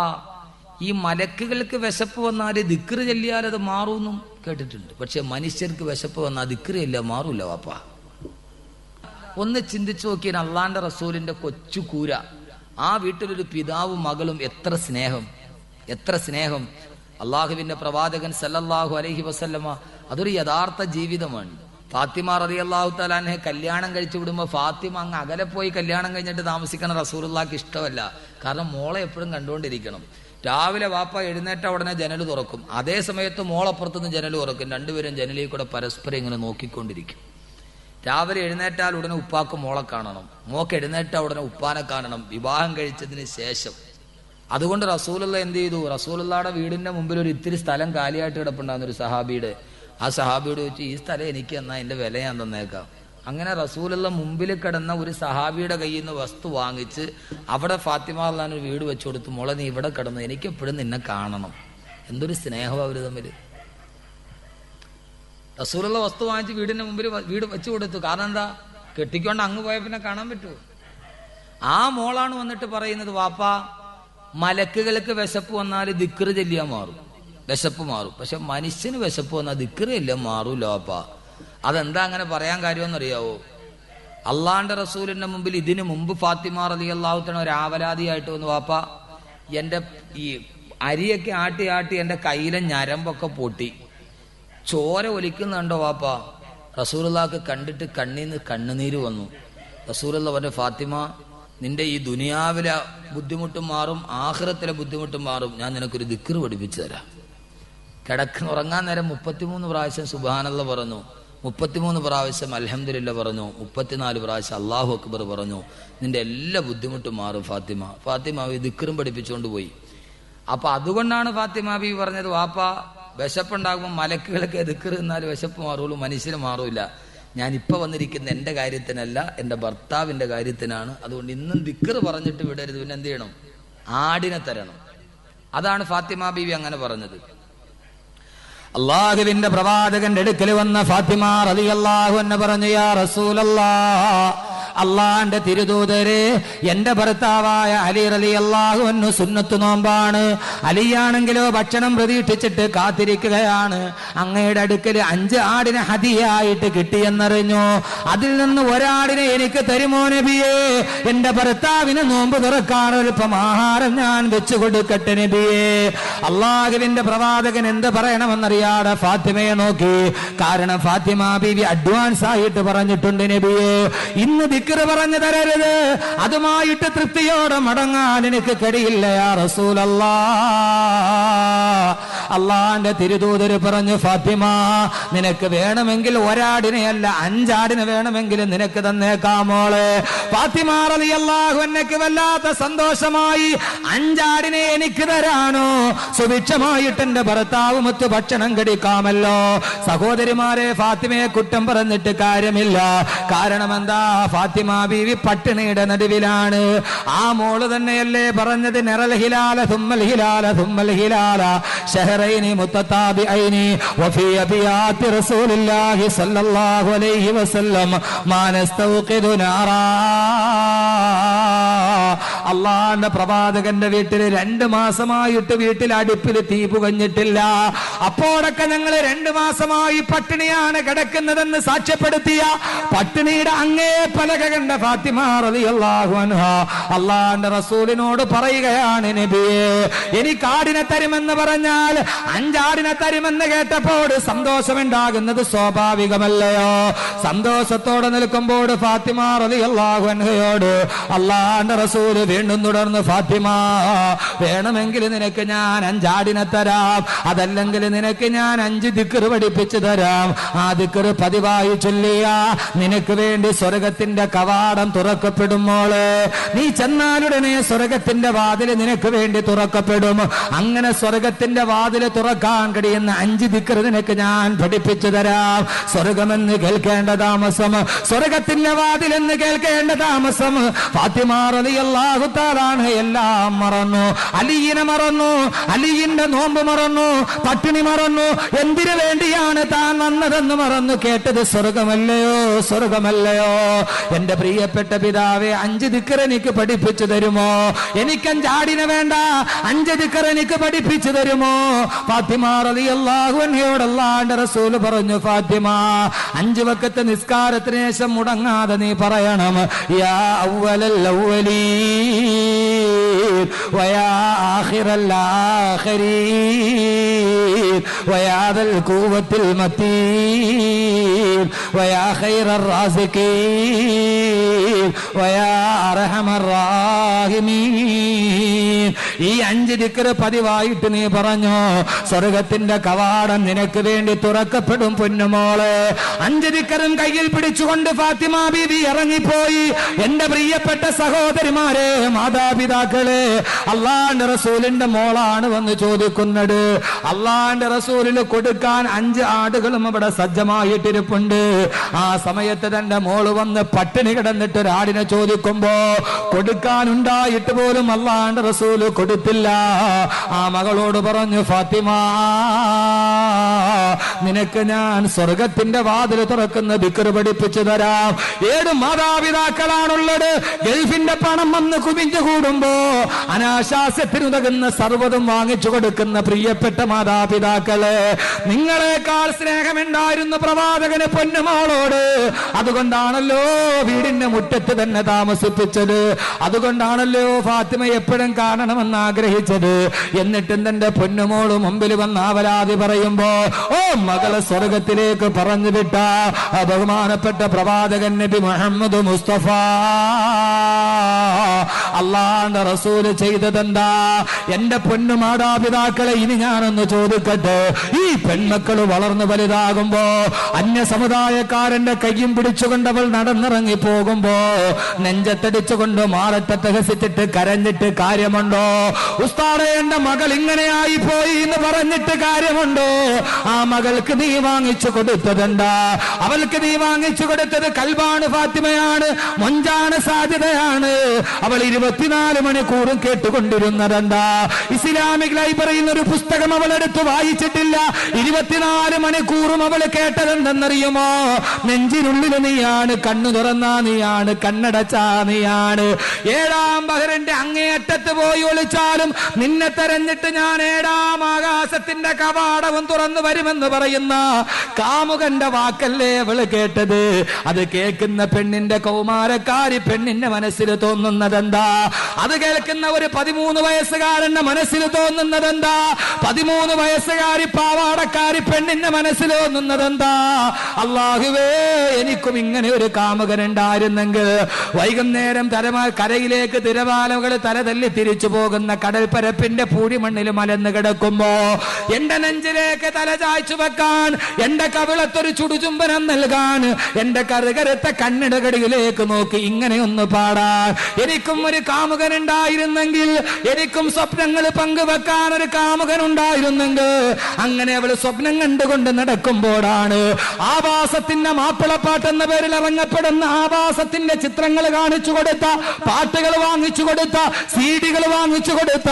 ഈ മലക്കുകൾക്ക് വിശപ്പ് വന്നാൽ ദിക്റ് ചൊല്ലിയാൽ അത് മാറൂന്നും കേട്ടിട്ടുണ്ട്. പക്ഷെ മനുഷ്യർക്ക് വിശപ്പ് വന്നാൽ ദിക്റ് ചൊല്ലിയാൽ മാറൂല വാപ്പ. ഒന്ന് ചിന്തിച്ചു നോക്കിയാൽ അള്ളാന്റെ റസൂലിന്റെ കൊച്ചു കൂര, ആ വീട്ടിലൊരു പിതാവും മകളും, എത്ര സ്നേഹം, എത്ര സ്നേഹം. അള്ളാഹുവിന്റെ പ്രവാചകൻ സല്ലല്ലാഹു അലൈഹി വസല്ലമ, അതൊരു യഥാർത്ഥ ജീവിതമാണ്. ഫാത്തിമ റളിയല്ലാഹു തആല അൻഹയെ കല്യാണം കഴിച്ചു വിടുമ്പോൾ ഫാത്തിമ അങ്ങ് അകലെ പോയി കല്യാണം കഴിഞ്ഞിട്ട് താമസിക്കണം റസൂലുള്ളാഹിക്ക് ഇഷ്ടമല്ല. കാരണം മോളെ എപ്പോഴും കണ്ടുകൊണ്ടിരിക്കണം. രാവിലെ വാപ്പ എഴുന്നേറ്റ ഉടനെ ജനൽ തുറക്കും, അതേ സമയത്ത് മോളപ്പുറത്തുനിന്ന് ജനൽ തുറക്കും. രണ്ടുപേരും ജനലിൽ കൂടെ പരസ്പരം ഇങ്ങനെ നോക്കിക്കൊണ്ടിരിക്കും. രാവിലെ എഴുന്നേറ്റാൽ ഉടനെ ഉപ്പാക്ക് മോളെ കാണണം, മോക്ക് എഴുന്നേറ്റ ഉടനെ ഉപ്പാനെ കാണണം, വിവാഹം കഴിച്ചതിന് ശേഷം. അതുകൊണ്ട് റസൂലുള്ള എന്ത് ചെയ്തു? റസൂലുള്ളാടെ വീടിന്റെ മുമ്പിൽ ഒരു ഇത്തിരി സ്ഥലം കാലിയായിട്ട് കിടപ്പുണ്ടാകുന്ന ഒരു സഹാബിയുടെ, ആ സഹാബിയോട് ചോദിച്ചു, ഈ സ്ഥലം എനിക്ക് എന്നാ എന്റെ വില ഞാൻ തന്നേക്കാം. അങ്ങനെ റസൂലുള്ള മുമ്പിൽ കിടന്ന ഒരു സഹാബിയുടെ കയ്യിൽ നിന്ന് വസ്തു വാങ്ങിച്ച് അവിടെ ഫാത്തിമ റളിയല്ലാഹു അൻഹ വീട് വെച്ചു കൊടുത്തു. മോളെ, നീ ഇവിടെ കിടന്നു, എനിക്ക് എപ്പോഴും നിന്നെ കാണണം. എന്തൊരു സ്നേഹം അവര് തമ്മിൽ. റസൂലുള്ള വസ്തു വാങ്ങിച്ച് വീടിന്റെ മുമ്പിൽ വീട് വെച്ചു കൊടുത്തു. കാരണം എന്താ? കെട്ടിക്കൊണ്ട് അങ്ങ് പോയ പിന്നെ കാണാൻ പറ്റുമോ? ആ മോളാണ് വന്നിട്ട് പറയുന്നത്, വാപ്പാ, മലക്കുകൾക്ക് വിശപ്പ് വന്നാൽ ദിക്റ് ചൊല്ലിയാൽ മാറും, വിശപ്പ് മാറും. പക്ഷെ മനുഷ്യന് വിശപ്പ് വന്നാൽ ദിക്റ് ചൊല്ലിയാൽ മാറൂല വാപ്പാ. അതെന്താ അങ്ങനെ പറയാൻ കാര്യമെന്നറിയാവോ? അള്ളാന്റെ റസൂലിന്റെ മുമ്പിൽ ഇതിനു മുമ്പ് ഫാത്തിമ റളിയല്ലാഹു അൻഹ ഒരു ആവലാതിയായിട്ട് വന്നു, വാപ്പാ, എൻ്റെ ഈ അരിയൊക്കെ ആട്ടി ആട്ടി എൻ്റെ കയ്യിലെ ഞരമ്പൊക്കെ പൊട്ടി, ചോര ഒലിക്കുന്നുണ്ടോ വാപ്പാ? റസൂലുള്ളാഹിക്ക് കണ്ടിട്ട് കണ്ണീന്ന് കണ്ണുനീര് വന്നു. റസൂലുള്ള പറഞ്ഞു, ഫാത്തിമ, നിന്റെ ഈ ദുനിയാവിലെ ബുദ്ധിമുട്ടും മാറും, ആഖിറത്തിലെ ബുദ്ധിമുട്ടും മാറും. ഞാൻ നിനക്കൊരു ദിക്റ് പഠിപ്പിച്ചു തരാം. ഉറങ്ങാൻ നേരം 33 പ്രാവശ്യം സുബ്ഹാനല്ലാഹ് പറഞ്ഞു, 33 പ്രാവശ്യം അൽഹംദുലില്ലാ പറഞ്ഞു, 34 പ്രാവശ്യം അല്ലാഹു അക്ബർ പറഞ്ഞു. നിന്റെ എല്ലാ ബുദ്ധിമുട്ടും മാറും ഫാത്തിമ. ഫാത്തിമ ഈ ദിക്റും പഠിപ്പിച്ചുകൊണ്ട് പോയി. അപ്പൊ അതുകൊണ്ടാണ് ഫാത്തിമ ബി പറഞ്ഞത്, വാപ്പാ, വിശപ്പുണ്ടാകുമ്പോൾ മലക്കുകളൊക്കെ ദിക്റ് എന്നാൽ വിശപ്പ് മാറുള്ളൂ, മനുഷ്യന് മാറൂല. ഞാൻ ഇപ്പൊ വന്നിരിക്കുന്ന എന്റെ കാര്യത്തിനല്ല, എന്റെ ഭർത്താവിന്റെ കാര്യത്തിനാണ്. അതുകൊണ്ട് ഇന്നും ദിക്റ് പറഞ്ഞിട്ട് വിടരുത്. പിന്നെ എന്ത് ചെയ്യണം? ആടിനെ തരണം. അതാണ് ഫാത്തിമ ബീവി അങ്ങനെ പറഞ്ഞത്. അള്ളാഹുവിന്റെ പ്രവാചകന്റെ അടുക്കൽ വന്ന ഫാത്തിമ റളിയല്ലാഹു അൻഹ പറഞ്ഞു, യാ റസൂലല്ലാഹ്, അള്ളാന്റെ തിരുദൂതരെ, എന്റെ ഭർത്താവായ അലി റളിയല്ലാഹു അൻഹു സുന്നത്ത് നോമ്പാണ്. അലിയാണെങ്കിലോ ഭക്ഷണം പ്രതീക്ഷിച്ചിട്ട് കാത്തിരിക്കുകയാണ്. അങ്ങയുടെ അടുക്കൽ 5 ആടിനെ ഹദിയായിട്ട് കിട്ടിയെന്നറിഞ്ഞു. അതിൽ നിന്ന് ഒരാടിനെ എനിക്ക് തരുമോ നബിയേ? എന്റെ ഭർത്താവിന് നോമ്പ് തുറക്കാൻ അല്പം ആഹാരം ഞാൻ വെച്ചു കൊടുക്കട്ടെ നബിയേ. അള്ളാഹുവിന്റെ പ്രവാചകൻ എന്ത് പറയണമെന്നറിയാതെ ഫാത്തിമയെ നോക്കി. കാരണം ഫാത്തിമ ബീവി അഡ്വാൻസ് ആയിട്ട് പറഞ്ഞിട്ടുണ്ട്, നബിയേ, ഇന്ന് ദിക്റ് പറഞ്ഞു തരരുത്, അതുമായിട്ട് തൃപ്തിയോടെ മടങ്ങാൻ എനിക്ക് കഴിയില്ല യാ റസൂലല്ലാഹ്. അള്ളാന്റെ തിരുദൂതര് പറഞ്ഞു, ഫാത്തിമ, നിനക്ക് വേണമെങ്കിൽ ഒരാടിനെയല്ല 5 ആടിനെ വേണമെങ്കിൽ നിനക്ക് തന്നേക്കാമോളെ. ഫാത്തിമ റളിയല്ലാഹു അൻഹയ്ക്ക് വല്ലാത്ത സന്തോഷമായി. 5 ആടിനെ എനിക്ക് തരാനോ? സുഭിക്ഷമായിട്ട് എന്റെ ഭർത്താവുമൊത്ത് ഭക്ഷണം കഴിക്കാമല്ലോ. സഹോദരിമാരെ, ഫാത്തിമയെ കുറ്റം പറഞ്ഞിട്ട് കാര്യമില്ല. കാരണം എന്താ? ഫാത്തിമ ബീവി പട്ടിണിയുടെ നടുവിലാണ്. ആ മോള് തന്നെയല്ലേ പറഞ്ഞത്, നറൽ ഹിലാല തുമ്മൽ ഹിലാല തുമ്മൽ ഹിലാല ശഹറൈനി മുത്തതാബിഐനി വഫീ അബിയാത്തി റസൂലില്ലാഹി സ്വല്ലല്ലാഹു അലൈഹി വസല്ലം മാ നസ്തൗഖിദു നാറാ. അള്ളാന്റെ പ്രവാചകന്റെ വീട്ടിൽ 2 മാസമായിട്ട് വീട്ടിൽ അടുപ്പിൽ തീ പുകഞ്ഞിട്ടില്ല. അപ്പോഴൊക്കെ ഞങ്ങൾ 2 മാസമായി പട്ടിണിയാണ് കിടക്കുന്നതെന്ന് സാക്ഷ്യപ്പെടുത്തിയ പട്ടിണിയുടെ അങ്ങേ പലക കണ്ട ഫാത്തിമ റളിയല്ലാഹു അൻഹ അള്ളാന്റെ റസൂലിനോട് പറയുകയാണ്, നബിയേ, എനിക്ക് ആടിനെ തരുമെന്ന് പറഞ്ഞാൽ 5 ആടിനെ തരുമെന്ന് കേട്ടപ്പോൾ സന്തോഷമുണ്ടാകുന്നത് സ്വാഭാവികമല്ലയോ? സന്തോഷത്തോടെ നിൽക്കുമ്പോൾ ഫാത്തിമ റളിയല്ലാഹു അൻഹയോട് അള്ളാന്റെ റസൂൽ റസൂല് വീണ്ടും തുടർന്ന് ഫാത്തിമ, വേണമെങ്കിൽ നിനക്ക് ഞാൻ 5 ആടിനെ തരാം, അതല്ലെങ്കിൽ നിനക്ക് ഞാൻ 5 ദിക്ർ പഠിപ്പിച്ചു തരാം. ആ ദിക്ർ പതിവായി ചൊല്ലിയ നിനക്ക് വേണ്ടി സ്വർഗത്തിന്റെ കവാടം തുറക്കപ്പെടും മോള്. നീ ചെന്നാലുടനെ സ്വർഗത്തിന്റെ വാതില് നിനക്ക് വേണ്ടി തുറക്കപ്പെടും. അങ്ങനെ സ്വർഗത്തിന്റെ വാതില് തുറക്കാൻ കഴിയുന്ന 5 ദിക്ർ നിനക്ക് ഞാൻ പഠിപ്പിച്ചു തരാം. സ്വർഗമെന്ന് കേൾക്കേണ്ട താമസം, സ്വർഗത്തിന്റെ വാതിലെന്ന് കേൾക്കേണ്ട താമസം. ഫാത്തിമ റളിയല്ലാഹു തആല എല്ലാം മറന്നു. അലിയിനെ മറന്നു, അലിയിന്റെ നോമ്പ് മറന്നു, പട്ടിണി മറന്നു. എന്തിനു വേണ്ടിയാണ് താൻ വന്നതെന്ന് മറന്നു. കേട്ടത് സ്വർഗമല്ലയോ, സ്വർഗമല്ലയോ. എന്റെ പ്രിയപ്പെട്ട പിതാവെ, 5 ദിക്ർ എനിക്ക് പഠിപ്പിച്ചു തരുമോ? എനിക്ക് 5 ആടിനെ വേണ്ട, 5 ദിക്ർ എനിക്ക് പഠിപ്പിച്ചു തരുമോ? ഫാത്തിമ റളിയല്ലാഹു അൻഹയോട് അല്ലാഹുവിന്റെ റസൂൽ പറഞ്ഞു, ഫാത്തിമ 5 വഖത്ത് നിസ്കാരത്തിന് ശേഷം മുടങ്ങാതെ നീ പറയണം, യാ അവ്വലൽ അവ്വലീൻ വയാ ആഖിറൽ ആഖിരീൻ വയാ ദൽ ഖുവത്തിൽ മതീൻ വയാ ഖൈറർ റാസിഖീൻ വയാ അർഹമർ റാഹിമീൻ. ഈ 5 ദിക്ർ പതിവായിട്ട് നീ പറഞ്ഞോ, സ്വർഗത്തിന്റെ കവാടം നിനക്ക് വേണ്ടി തുറക്കപ്പെടും പൊന്നുമോള്. 5 ദിക്റും കയ്യിൽ പിടിച്ചുകൊണ്ട് ഫാത്തിമ ബീബി ഇറങ്ങിപ്പോയി. എന്റെ പ്രിയപ്പെട്ട സഹോദരിമാരെ, മാതാപിതാക്കളെ, അള്ളാന്റെ റസൂലിന്റെ മോളാണ് വന്ന് ചോദിക്കുന്നത്. അള്ളാന്റെ റസൂലിന് കൊടുക്കാൻ 5 ആടുകളും അവിടെ സജ്ജമായിട്ടിരിപ്പുണ്ട്. ആ സമയത്ത് തന്റെ മോള് വന്ന് പട്ടിണി കിടന്നിട്ട് ഒരാടിനെ ചോദിക്കുമ്പോ കൊടുക്കാനുണ്ടായിട്ട് പോലും അള്ളാന്റെ റസൂല് കൊടുത്തില്ല. ആ മകളോട് പറഞ്ഞു, ഫാത്തിമ നിനക്ക് ഞാൻ സ്വർഗത്തിന്റെ വാതിൽ തുറക്കുന്ന ദിക്ർ പഠിപ്പിച്ചു തരാം. 7 മാതാപിതാക്കളാണുള്ളത്. ഗൾഫിന്റെ പണം വന്ന് കുമിഞ്ഞു കൂടുമ്പോ അനാശാസ്യത്തിനുതകുന്ന സർവ്വതും വാങ്ങിച്ചു കൊടുക്കുന്ന പ്രിയപ്പെട്ട മാതാപിതാക്കള്, നിങ്ങളെക്കാൾ സ്നേഹമുണ്ടായിരുന്നു പ്രവാചകന് പൊന്നുമോളോട്. അതുകൊണ്ടാണല്ലോ വീടിന്റെ മുറ്റത്ത് തന്നെ താമസിപ്പിച്ചത്. അതുകൊണ്ടാണല്ലോ ഫാത്തിമ എപ്പോഴും കാണണമെന്ന് ആഗ്രഹിച്ചത്. എന്നിട്ടും തന്റെ പൊന്നുമോള് മുമ്പിൽ വന്ന് ആവലാതി പറയുമ്പോ, ഓ മകളെ സ്വർഗത്തിലേക്ക് പറഞ്ഞു വിട്ട ബഹുമാനപ്പെട്ട പ്രവാചകൻ നബി മുഹമ്മദ് മുസ്തഫ അള്ളാന്റെ റസൂല് ചെയ്തതെന്താ? എന്റെ പൊന്നു മാതാപിതാക്കളെ, ഇനി ഞാനൊന്ന് ചോദിക്കട്ടെ. ഈ പെൺമക്കള് വളർന്നു വലുതാകുമ്പോ അന്യ സമുദായക്കാരന്റെ കയ്യും പിടിച്ചുകൊണ്ട് അവൾ നടന്നിറങ്ങി പോകുമ്പോ നെഞ്ചത്തടിച്ചുകൊണ്ട് മാറത്തെ ഹസിച്ചിട്ട് കരഞ്ഞിട്ട് കാര്യമുണ്ടോ? ഉസ്താദേ, എന്റെ മകൾ ഇങ്ങനെയായി പോയി എന്ന് പറഞ്ഞിട്ട് കാര്യമുണ്ടോ? ആ മകൾക്ക് നീ വാങ്ങിച്ചു കൊടുത്തതെന്താ? അവൾക്ക് നീ വാങ്ങിച്ചു കൊടുത്തത് കൽബാണ്, ഫാത്തിമയാണ്, മൊഞ്ചാണ്, സാധ്യതയാണ്. അവൾ 24 മണിക്കൂറും കേട്ടുകൊണ്ടിരുന്നതെന്താ? ഇസ്ലാമിക് ലൈബ്രറിയിൽ ഒരു പുസ്തകം അവൾ എടുത്ത് വായിച്ചിട്ടില്ല. 24 മണിക്കൂറും അവൾ കേട്ടതെന്തെന്നറിയുമോ? നെഞ്ചിനുള്ളിൽ നീയാണ്, കണ്ണു തുറന്നാ നീയാണ്, കണ്ണടച്ചാ നീയാണ്. 7-ാം ബഹറിന്റെ അങ്ങേയറ്റത്ത് പോയി ഒളിച്ചാലും നിന്നെ തെരഞ്ഞിട്ട് ഞാൻ 7-ാം ആകാശത്തിന്റെ കവാടവും തുറന്നു വരുമെന്ന് പറയുന്ന കാമുകന്റെ വാക്കല്ലേ അവള് കേട്ടത്? അത് കേൾക്കുന്ന പെണ്ണിന്റെ കൗമാരക്കാരി പെണ്ണിന്റെ മനസ്സിൽ തോന്നുന്നതെന്താ? അത് കേൾക്കുന്ന ഒരു 13 വയസ്സുകാരന്റെ മനസ്സിൽ തോന്നുന്നതെന്താ? 13 വയസ്സുകാരി പാവാടക്കാരി പെണ്ണിന്റെ മനസ്സിൽ തോന്നുന്നതെന്താ? അല്ലാഹുവേ, എനിക്കും ഇങ്ങനെ ഒരു കാമുകൻ ഉണ്ടായിരുന്നെങ്കിൽ. വൈകുന്നേരം കരയിലേക്ക് തിരമാലകൾ തലതല്ലി തിരിച്ചു പോകുന്ന കടൽപ്പരപ്പിന്റെ പൂഴിമണ്ണിൽ മലന്ന് കിടക്കുമ്പോ എന്റെ നെഞ്ചിലേക്ക് തല ചായ്ച്ചു വെക്കാൻ, എന്റെ കവിളത്തൊരു ചുടുചുംബനം നൽകാൻ, എന്റെ കറുകരുത്ത കണ്ണിടകടിയിലേക്ക് നോക്കി ഇങ്ങനെയൊന്ന് പാടാൻ എനിക്കും ഒരു കാമുകൻ ഉണ്ടായിരുന്നെങ്കിൽ, എനിക്കും സ്വപ്നങ്ങൾ പങ്കുവെക്കാൻ ഒരു കാമുകൻ ഉണ്ടായിരുന്നെങ്കിൽ. അങ്ങനെ അവൾ സ്വപ്നം കണ്ടുകൊണ്ട് നടക്കുമ്പോഴാണ് ആവാസത്തിന്റെ മാപ്പിളപ്പാട്ടെന്ന പേരിൽ ഇറങ്ങപ്പെടുന്ന ആവാസത്തിന്റെ ചിത്രങ്ങൾ കാണിച്ചു കൊടുത്ത, പാട്ടുകൾ വാങ്ങിച്ചു കൊടുത്ത, സീഡികൾ വാങ്ങിച്ചു കൊടുത്ത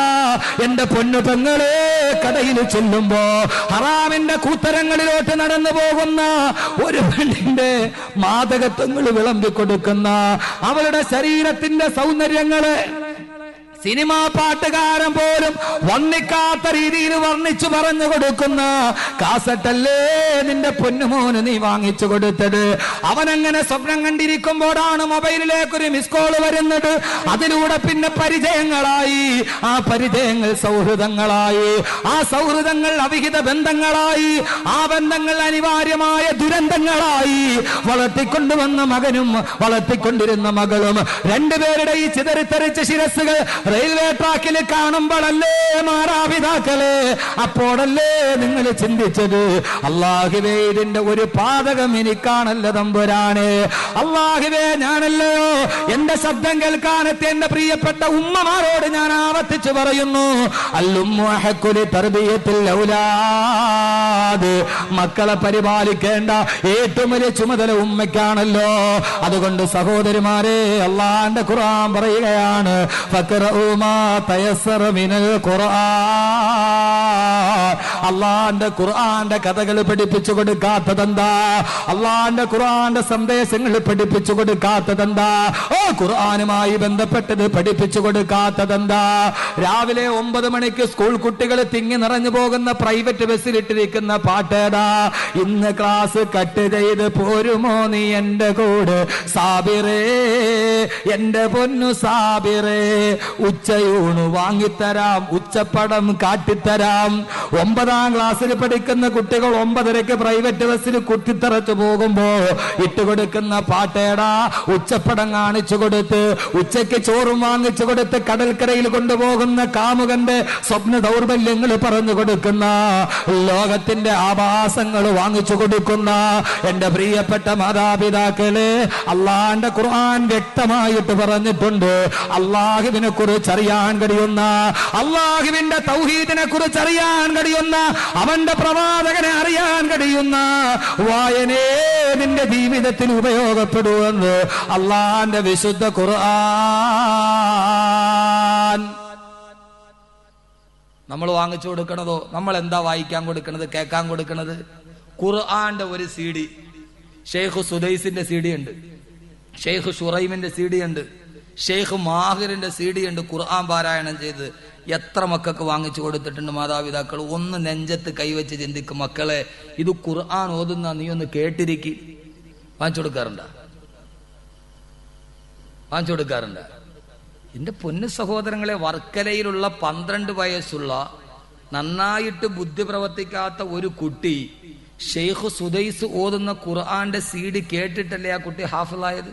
എന്റെ പൊന്നു പെങ്ങളെ കടയിൽ ചെല്ലുമ്പോ ഹറാമിന്റെ കൂത്തരങ്ങളിലോട്ട് നടന്നു പോകുന്ന ഒരു പെണ്ണിന്റെ മാദകത്വങ്ങൾ വിളമ്പി കൊടുക്കുന്ന, അവളുടെ ശരീരത്തിന്റെ സൗന്ദര്യങ്ങളെ സിനിമാ പാട്ടുകാരൻ പോലും വർണ്ണിക്കാത്ത രീതിയിൽ വർണ്ണിച്ചു പറഞ്ഞു കൊടുക്കുന്ന കാസറ്റല്ലേ നിന്റെ പൊന്നുമോന് നീ വാങ്ങിച്ചു കൊടുത്തത്. അവനങ്ങനെ സ്വപ്നം കണ്ടിരിക്കുമ്പോഴാണ് മൊബൈലിലേക്കൊരു മിസ് കോൾ വരുന്നത്. അതിലൂടെ പിന്നെ പരിചയങ്ങളായി, ആ പരിചയങ്ങൾ സൗഹൃദങ്ങളായി, ആ സൗഹൃദങ്ങൾ അവിഹിത ബന്ധങ്ങളായി, ആ ബന്ധങ്ങൾ അനിവാര്യമായ ദുരന്തങ്ങളായി. വളർത്തിക്കൊണ്ടുവന്ന മകനും വളർത്തിക്കൊണ്ടിരുന്ന മകളും രണ്ടുപേരുടെ ഈ ചിതറിത്തെറിച്ച ശിരസ്സുകൾ റെയിൽവേ ട്രാക്കിൽ കാണുമ്പോഴല്ലേ മാതാപിതാക്കളെ, അപ്പോഴല്ലേ നിങ്ങൾ ചിന്തിച്ചത്, അല്ലാഹുവേ ഇതിന്റെ ഒരു പാതകം എനിക്കാണല്ലോ തമ്പുരാനെ. അല്ലാഹുവേ ഞാനല്ലയോ എന്റെ ശബ്ദം കേൾക്കാനെത്തിയ എന്റെ പ്രിയപ്പെട്ട ഉമ്മമാരോട് ഞാൻ ആവർത്തിച്ചു പറയുന്നു, മക്കളെ പരിപാലിക്കേണ്ട ഏറ്റവും വലിയ ചുമതല ഉമ്മയ്ക്കാണല്ലോ. അതുകൊണ്ട് സഹോദരിമാരെ, അല്ലാഹുവിന്റെ ഖുർആൻ പറയുകയാണ്, അള്ളാന്റെ ഖുർആന്റെ കഥകൾ പഠിപ്പിച്ചു കൊടുക്കാത്തതെന്താ? അള്ളാന്റെ ഖുർആന്റെ സന്ദേശങ്ങൾ പഠിപ്പിച്ചു കൊടുക്കാത്തതെന്താ? ഓ ഖുർആനുമായി ബന്ധപ്പെട്ടത് പഠിപ്പിച്ചു കൊടുക്കാത്തതെന്താ? രാവിലെ 9 മണിക്ക് സ്കൂൾ കുട്ടികൾ തിങ്ങി നിറഞ്ഞു പോകുന്ന പ്രൈവറ്റ് ബസ്സിലിട്ടിരിക്കുന്ന പാട്ടേതാ? ഇന്ന് ക്ലാസ് കട്ട് ചെയ്ത് പോരുമോ നീ എന്റെ കൂടെ സാബിറേ, എന്റെ പൊന്നു സാബിറേ, ഉച്ചയൂണ് വാങ്ങിത്തരാം, ഉച്ചപ്പടം കാട്ടിത്തരാം. 9ാം ക്ലാസ്സിൽ പഠിക്കുന്ന കുട്ടികൾ 9:30 പ്രൈവറ്റ് ബസ്സിൽ കുത്തിത്തറച്ചു പോകുമ്പോ ഇട്ടുകൊടുക്കുന്ന പാട്ടേടാ? ഉച്ചപ്പടം കാണിച്ചു കൊടുത്ത്, ഉച്ചയ്ക്ക് ചോറും വാങ്ങിച്ചു കൊടുത്ത് കടൽക്കരയിൽ കൊണ്ടുപോകുന്ന കാമുകന്റെ സ്വപ്ന ദൗർബല്യങ്ങൾ പറഞ്ഞു കൊടുക്കുന്ന, ലോകത്തിന്റെ ആഭാസങ്ങൾ വാങ്ങിച്ചു കൊടുക്കുന്ന എന്റെ പ്രിയപ്പെട്ട മാതാപിതാക്കളെ, അള്ളാന്റെ ഖുർആൻ വ്യക്തമായിട്ട് പറഞ്ഞിട്ടുണ്ട്, അള്ളാഹുവിനെ കുറിച്ച് അറിയാൻ കഴിയുന്ന, അള്ളാഹുവിന്റെ തൗഹീദിനെ കുറിച്ച് അറിയാൻ കഴിയുന്ന, അവന്റെ പ്രവാചകനെ അറിയാൻ കഴിയുന്ന വായനേ നിന്റെ ജീവിതത്തിൽ ഉപയോഗപ്പെടുമെന്ന് അള്ളാന്റെ വിശുദ്ധ ഖുർആൻ. നമ്മൾ വാങ്ങിച്ചു കൊടുക്കണതോ, നമ്മൾ എന്താ വായിക്കാൻ കൊടുക്കണത്, കേൾക്കാൻ കൊടുക്കണത്? ഖുർആന്റെ ഒരു CD, ഷെയ്ഖ് സുദൈസിന്റെ CD ഉണ്ട്, ഷെയ്ഖ് ഷുറൈമിന്റെ CD ഉണ്ട്, ഷെയ്ഖ് മാഹിറിന്റെ CD ഉണ്ട്. ഖുർആൻ പാരായണം ചെയ്ത് എത്ര മക്കൾക്ക് വാങ്ങിച്ചു കൊടുത്തിട്ടുണ്ട് മാതാപിതാക്കൾ? ഒന്ന് നെഞ്ചത്ത് കൈവച്ച് ചിന്തിക്കും, മക്കളെ ഇത് ഖുർആൻ ഓതുന്ന നീ ഒന്ന് കേട്ടിരിക്കി. വാങ്ങിച്ചു കൊടുക്കാറുണ്ടാ? വാങ്ങിച്ചു കൊടുക്കാറുണ്ട്? എന്റെ പൊന്നു സഹോദരങ്ങളെ, വർക്കലയിലുള്ള 12 വയസ്സുള്ള നന്നായിട്ട് ബുദ്ധി പ്രവർത്തിക്കാത്ത ഒരു കുട്ടി ഷെയ്ഖ് സുദൈസ് ഓതുന്ന ഖുർആന്റെ CD കേട്ടിട്ടല്ലേ ആ കുട്ടി ഹാഫിളായത്?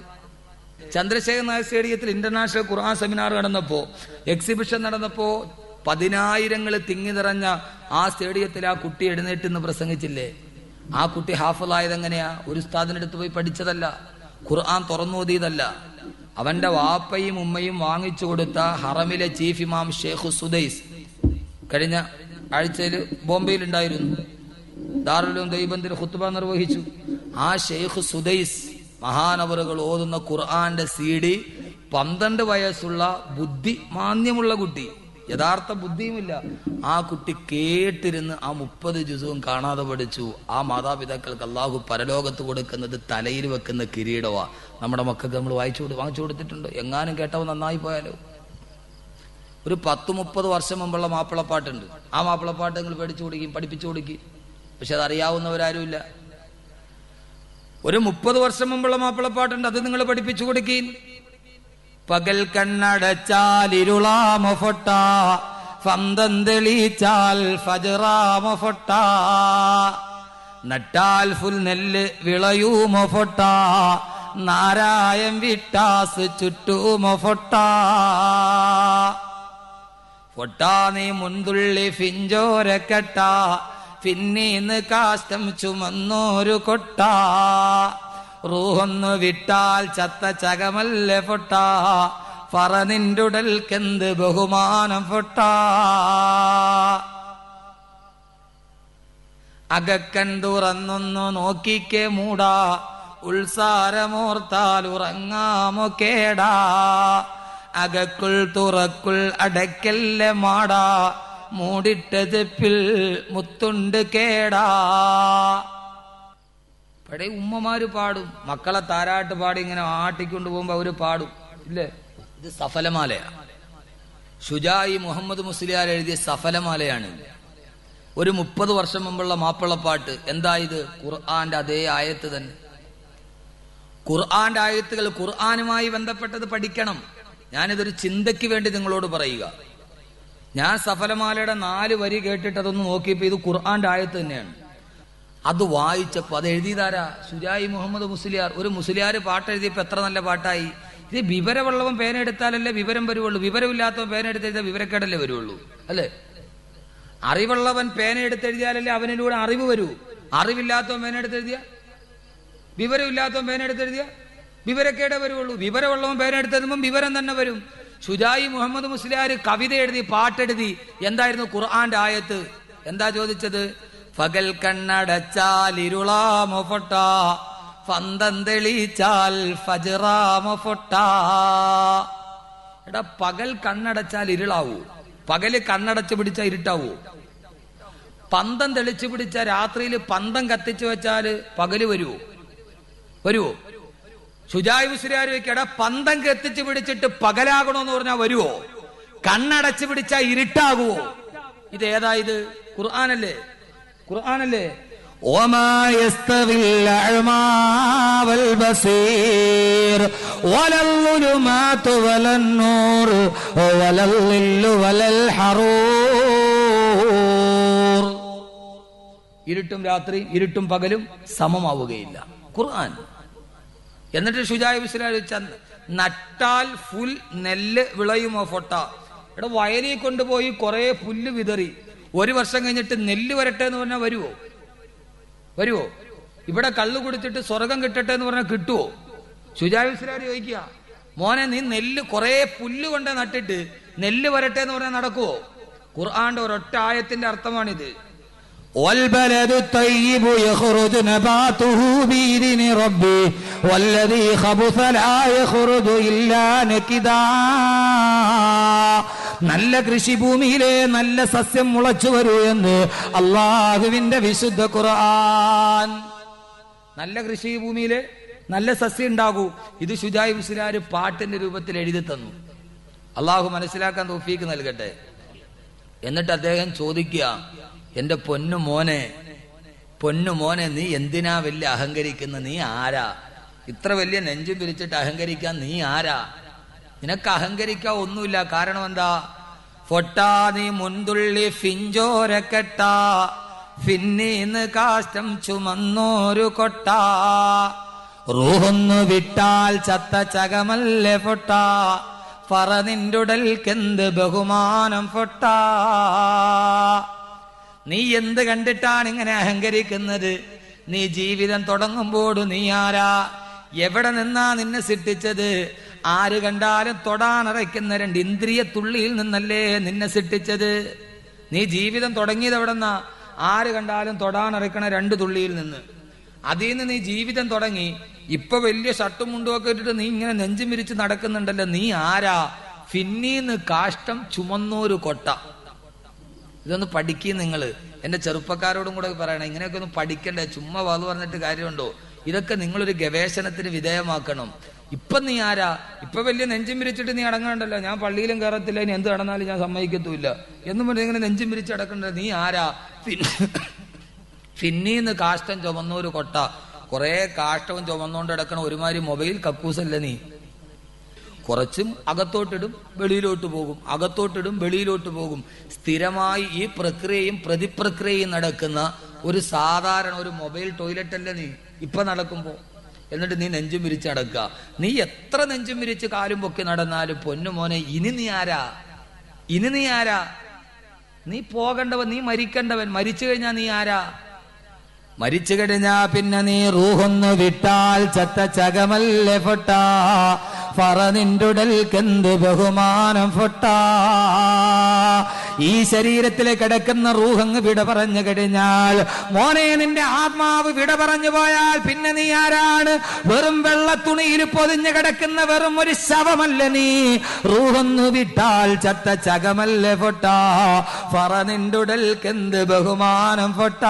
ചന്ദ്രശേഖർ നായർ സ്റ്റേഡിയത്തിൽ ഇന്റർനാഷണൽ ഖുർആൻ സെമിനാർ നടന്നപ്പോ, എക്സിബിഷൻ നടന്നപ്പോ 10,000 തിങ്ങി നിറഞ്ഞ ആ സ്റ്റേഡിയത്തിൽ ആ കുട്ടി എഴുന്നേറ്റ് നിന്ന് പ്രസംഗിച്ചില്ലേ? ആ കുട്ടി ഹാഫിളായത് എങ്ങനെയാ? ഒരു ഉസ്താദിനടുത്ത് പോയി പഠിച്ചതല്ല, ഖുർആൻ തുറന്നോതിയതല്ല. അവന്റെ വാപ്പയും ഉമ്മയും വാങ്ങിച്ചു കൊടുത്ത ഹറമിലെ ചീഫ് ഇമാം ഷെയ്ഖ് സുദൈസ് കഴിഞ്ഞ ആഴ്ചയിൽ ബോംബെയിൽ ഉണ്ടായിരുന്നു. ദാറുലും ദൈബന്ദിൽ ഖുത്ബ നിർവഹിച്ചു. ആ ഷെയ്ഖ് സുദൈസ് മഹാനവറുകൾ ഓതുന്ന ഖുർആന്റെ CD 12 വയസ്സുള്ള ബുദ്ധി മാന്യമുള്ള കുട്ടി, യഥാർത്ഥ ബുദ്ധിയുമില്ല, ആ കുട്ടി കേട്ടിരുന്ന് ആ 30 ജുസും കാണാതെ പഠിച്ചു. ആ മാതാപിതാക്കൾക്ക് അള്ളാഹു പരലോകത്ത് കൊടുക്കുന്നത് തലയിൽ വെക്കുന്ന കിരീടവാ. നമ്മുടെ മക്കൾക്ക് നമ്മൾ വാങ്ങിച്ചു കൊടുത്തിട്ടുണ്ടോ? എങ്ങാനും കേട്ടവ നന്നായി പോയാലോ? ഒരു 10-30 വർഷം മുമ്പുള്ള മാപ്പിളപ്പാട്ടുണ്ട്. ആ മാപ്പിളപ്പാട്ട് നിങ്ങൾ പഠിപ്പിച്ചു കൊടുക്കും. പക്ഷെ അതറിയാവുന്നവരാരുമില്ല. ഒരു 30 വർഷം മുമ്പുള്ള മാപ്പിളപ്പാട്ടുണ്ട്, അത് നിങ്ങൾ പഠിപ്പിച്ചു കൊടുക്കീൻ. പകൽ കണ്ണടച്ചാൽ ഇരുളാമ ഫൊട്ട, ഫന്തം തെളിച്ചാൽ ഫജറാമ ഫൊട്ട, നട്ടാൽ ഫുൽ നെല്ല് വിളയൂമ ഫൊട്ട, നാരായം വിട്ടാസ് ചുറ്റൂമ ഫൊട്ട, ഫൊട്ട നീ മുൻതുള്ളി ഫിഞ്ചോരക്കട്ട, പിന്നീന്ന് കാഷ്ടം ചുമന്നോരു കൊട്ട, റൂഹൊന്നു വിട്ടാൽ ചത്ത ചകമല്ലേ ഫൊട്ട, ഫറ നിന്റുടൽക്കെന്ത് ബഹുമാനം ഫൊട്ട, അകക്കൺ തുറന്നൊന്നു നോക്കിക്കേ മൂടാ, ഉൾസാരമോർത്താൽ ഉറങ്ങാമോ കേടാ, അകക്കുൾ തുറക്കുൾ അടക്കല്ലേ മാടാ, മൂടിട്ട ചെപ്പിൽ മുത്തുണ്ട് കേടാ. പഴയ ഉമ്മമാര് പാടും, മക്കളെ താരാട്ട് പാടി ഇങ്ങനെ ആട്ടിക്കൊണ്ട് പോകുമ്പോ അവര് പാടും ഇല്ലേ? ഇത് സഫലമാലയാ. ഷുജായി മുഹമ്മദ് മുസ്ലിയാർ എഴുതിയ സഫലമാലയാണ്. ഒരു 30 വർഷം മുമ്പുള്ള മാപ്പിളപ്പാട്ട്. എന്താ ഇത്? ഖുർആന്റെ അതേ ആയത്ത് തന്നെ. ഖുർആന്റെ ആയത്തുകൾ ഖുർആനുമായി ബന്ധപ്പെട്ടത് പഠിക്കണം. ഞാനിതൊരു ചിന്തയ്ക്ക് വേണ്ടി നിങ്ങളോട് പറയുക. ഞാൻ സഫലമാലയുടെ 4 വരി കേട്ടിട്ട് അതൊന്ന് നോക്കിയപ്പോ ഇത് ഖുർആന്റെ ആയത്ത് തന്നെയാണ്. അത് വായിച്ചപ്പോ അത് എഴുതിയതാരാ? ഷുജായി മുഹമ്മദ് മുസ്ലിയാർ. ഒരു മുസ്ലിയാർ പാട്ട് എഴുതിയപ്പോ എത്ര നല്ല പാട്ടായി. ഇത് വിവരമുള്ളവൻ പേനെടുത്താലല്ലേ വിവരം വരുവുള്ളൂ. വിവരമില്ലാത്തവൻ പേനെടുത്തെഴുതിയാൽ വിവരക്കേടല്ലേ വരുള്ളൂ, അല്ലേ? അറിവുള്ളവൻ പേനെടുത്തെഴുതിയാലല്ലേ അവനിലൂടെ അറിവ് വരൂ. അറിവില്ലാത്തവൻ പേനെടുത്തെഴുതിയ, വിവരമില്ലാത്തവൻ പേനെടുത്തെഴുതിയ വിവരക്കേടേ വരുള്ളൂ. വിവരമുള്ളവൻ പേനെടുത്തെഴുതുമ്പം വിവരം തന്നെ വരും. ഷുജായി മുഹമ്മദ് മുസ്ലിയാർ കവിത എഴുതി, പാട്ടെഴുതി. എന്തായിരുന്നു ഖുർആന്റെ ആയത്ത്? എന്താ ചോദിച്ചത്? പകൽ കണ്ണടച്ചാൽ ഇരുളാമോ ഫൊട്ട, ഫന്തം തെളിച്ചാൽ ഫജ്റാമോ ഫൊട്ട. എടാ, പകൽ കണ്ണടച്ചാൽ ഇരുളാവൂ? പകല് കണ്ണടച്ച് പിടിച്ചാൽ ഇരുട്ടാവൂ? പന്തം തെളിച്ചു പിടിച്ച രാത്രിയിൽ പന്തം കത്തിച്ചു വെച്ചാല് പകല് വരുവോ? വരുവോ? ഷുജായി മുസ്ലിയാർ ചോദിക്കടാ, പന്തം കത്തിച്ചു പിടിച്ചിട്ട് പകലാകണോന്ന് പറഞ്ഞാൽ വരുവോ? കണ്ണടച്ചു പിടിച്ചാ ഇരുട്ടാകുവോ? ഇത് ഏതാ? ഇത് ഖുർആനല്ലേ? ഖുർആനല്ലേ? وما يستوي الأعمى والبصير ولا الظلمات ولا النور ولا الظل ولا الحرور. ഇരുട്ടും രാത്രിയും ഇരുട്ടും പകലും സമമാവുകയില്ല. ഖുർആൻ. എന്നിട്ട് ഷുജായി മുസ്ലിയാർ നട്ടാൽ ഫുൽ നെല്ല് വിളയുമോ ഫൊട്ട. ഇവിടെ വയലിൽ കൊണ്ടുപോയി കുറെ പുല്ല് വിതറി 1 വർഷം കഴിഞ്ഞിട്ട് നെല്ല് വരട്ടെ എന്ന് പറഞ്ഞാൽ വരുവോ? വരുവോ? ഇവിടെ കള്ളു കുടിച്ചിട്ട് സ്വർഗം കിട്ടട്ടെ എന്ന് പറഞ്ഞാൽ കിട്ടുവോ? ഷുജായി മുസ്ലിയാർ ചോദിക്കുക, മോനെ നീ നെല്ല് കുറെ പുല്ല് കൊണ്ട് നട്ടിട്ട് നെല്ല് വരട്ടെ എന്ന് പറഞ്ഞാൽ നടക്കുവോ? ഖുർആന്റെ ഒരൊറ്റ ആയത്തിന്റെ അർത്ഥമാണിത്. والبلد الطيب يخرج نباته بإذن ربه والذي خبث لا يخرج إلا نكدا. നല്ല കൃഷിഭൂമിയിലെ നല്ല സസ്യം മുളച്ചു വരൂ എന്ന് അള്ളാഹുവിന്റെ വിശുദ്ധ ഖുർആൻ. നല്ല കൃഷിഭൂമിയിലെ നല്ല സസ്യം ഉണ്ടാകൂ. ഇത് ഷുജായി മുസ്ലിയാർ പാട്ടിന്റെ രൂപത്തിൽ എഴുതി തന്നു. അള്ളാഹു മനസ്സിലാക്കാൻ തൗഫീക്ക് നൽകട്ടെ. എന്നിട്ട് അദ്ദേഹം ചോദിക്കുക, എന്റെ പൊന്നുമോനെ നീ എന്തിനാ വലിയ അഹങ്കരിക്കുന്ന? നീ ആരാ? ഇത്ര വലിയ നെഞ്ചും പിരിച്ചിട്ട് അഹങ്കരിക്കാൻ നീ ആരാ? നിനക്ക് അഹങ്കരിക്കാൻ ഒന്നുമില്ല. കാരണം എന്താ? ഫൊട്ടാ നീ മുൻതുള്ളി ഫിഞ്ചോരക്കെട്ട, ഫിന്നീന്ന് കാഷ്ടം ചുമന്നോരു കൊട്ട, റൂഹൊന്നു വിട്ടാൽ ചത്ത ചകമല്ലേ ഫൊട്ട, ഫറ നിന്റുടൽക്കെന്ത് ബഹുമാനം ഫൊട്ട. നീ എന്ത് കണ്ടിട്ടാണ് ഇങ്ങനെ അഹങ്കരിക്കുന്നത്? നീ ജീവിതം തുടങ്ങുമ്പോൾ നീ ആരാ? എവിടെ നിന്നാ നിന്നെ സൃഷ്ടിച്ചത്? ആര് കണ്ടാലും തൊടാനറയ്ക്കുന്ന 2 ഇന്ദ്രിയ തുള്ളിയിൽ നിന്നല്ലേ നിന്നെ സൃഷ്ടിച്ചത്? നീ ജീവിതം തുടങ്ങിയത് എവിടെന്നാ? ആര് കണ്ടാലും തൊടാനറയ്ക്കണ 2 തുള്ളിയിൽ നിന്ന്. അതിൽ നിന്ന് നീ ജീവിതം തുടങ്ങി. ഇപ്പൊ വലിയ ഷർട്ടും മുണ്ടുമൊക്കെ ഇട്ടിട്ട് നീ ഇങ്ങനെ നെഞ്ചും വിരിച്ച് നടക്കുന്നുണ്ടല്ലോ. നീ ആരാ? ഫിന്നീന്ന് കാഷ്ടം ചുമന്നോരു കൊട്ട. ഇതൊന്ന് പഠിക്കുക നിങ്ങൾ. എന്റെ ചെറുപ്പക്കാരോടും കൂടെ പറയണം, ഇങ്ങനെയൊക്കെ ഒന്ന് പഠിക്കണ്ടേ? ചുമ്മാ വാത് പറഞ്ഞിട്ട് കാര്യമുണ്ടോ? ഇതൊക്കെ നിങ്ങളൊരു ഗവേഷണത്തിന് വിധേയമാക്കണം. ഇപ്പൊ നീ ആരാ? ഇപ്പൊ വലിയ നെഞ്ചും പിരിച്ചിട്ട് നീ അടങ്ങാണ്ടല്ലോ. ഞാൻ പള്ളിയിലും കയറത്തില്ല, ഇനി എന്ത് നടന്നാലും ഞാൻ സമ്മതിക്കത്തുമില്ല എന്നും പറഞ്ഞ് ഇങ്ങനെ നെഞ്ചും പിരിച്ച് അടക്കണ്ടല്ലോ. നീ ആരാ? ഫിന്നീന്ന് കാഷ്ടം ചുമന്നൊരു കൊട്ട. കുറെ കാഷ്ടവും ചുമന്നുകൊണ്ട് കിടക്കണ ഒരുമാതിരി മൊബൈൽ കക്കൂസല്ലേ നീ. കുറച്ചും അകത്തോട്ടിടും വെളിയിലോട്ട് പോകും, അകത്തോട്ടിടും വെളിയിലോട്ട് പോകും. സ്ഥിരമായി ഈ പ്രക്രിയയും പ്രതിപ്രക്രിയയും നടക്കുന്ന ഒരു സാധാരണ ഒരു മൊബൈൽ ടോയ്ലറ്റ് അല്ലേ നീ ഇപ്പൊ നടക്കുമ്പോ. എന്നിട്ട് നീ നെഞ്ചും വിരിച്ച് നടക്കുക. നീ എത്ര നെഞ്ചും വിരിച്ച് കാലും പൊക്കി നടന്നാലും പൊന്നുമോനെ, ഇനി നീ ആരാ? ഇനി നീ ആരാ? നീ പോകേണ്ടവൻ, നീ മരിക്കേണ്ടവൻ. മരിച്ചു കഴിഞ്ഞാ നീ ആരാ? മരിച്ചു കഴിഞ്ഞാ പിന്നെ നീ റൂഹൊന്നു വിട്ടാൽ ചത്ത ചകമല്ലേ ഫൊട്ട, ഫറ നിന്റുടൽക്കെന്ത് ബഹുമാനം ഫൊട്ട. ഈ ശരീരത്തിലെ കിടക്കുന്ന റൂഹങ്ങ് വിട പറഞ്ഞു കഴിഞ്ഞാൽ, മോനെ നിന്റെ ആത്മാവ് വിട പറഞ്ഞു പോയാൽ പിന്നെ നീ ആരാണ്? വെറും വെള്ളത്തുണിയിൽ പൊതിഞ്ഞു കിടക്കുന്ന വെറും ഒരു ശവമല്ല നീ. റൂഹൊന്നു വിട്ടാൽ ചത്ത ചകമല്ലേ ഫൊട്ട, ഫറ നിന്റുടൽക്കെന്ത് ബഹുമാനം ഫൊട്ട.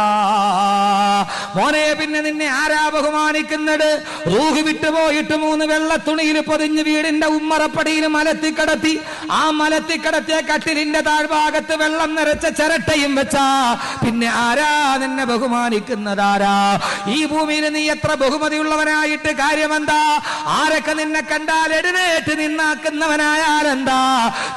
മോനെ പിന്നെ നിന്നെ ആരാ ബഹുമാനിക്കുന്നത്? റൂഹ് വിട്ടുപോയിട്ട് 3 വെള്ളത്തുണിയിൽ പൊതിഞ്ഞ് വലിഞ്ഞ് വീടിന്റെ ഉമ്മറപ്പടിയിൽ മലത്തിക്കടത്തി. ആ മലത്തിക്കടത്തിയ കട്ടിലിന്റെ താഴ്ഭാഗത്ത് വെള്ളം നിറച്ച ചിരട്ടയും വെച്ചാ പിന്നെ ആരാ നിന്നെ ബഹുമാനിക്കുന്നതാരാ? ഈ ഭൂമിയിൽ നീ എത്ര ബഹുമതിയുള്ളവനായിട്ട് കാര്യമെന്താ? ആരൊക്കെ നിന്നെ കണ്ടാൽ എഴുന്നേറ്റ് നിന്നാക്കുന്നവനായാലെന്താ?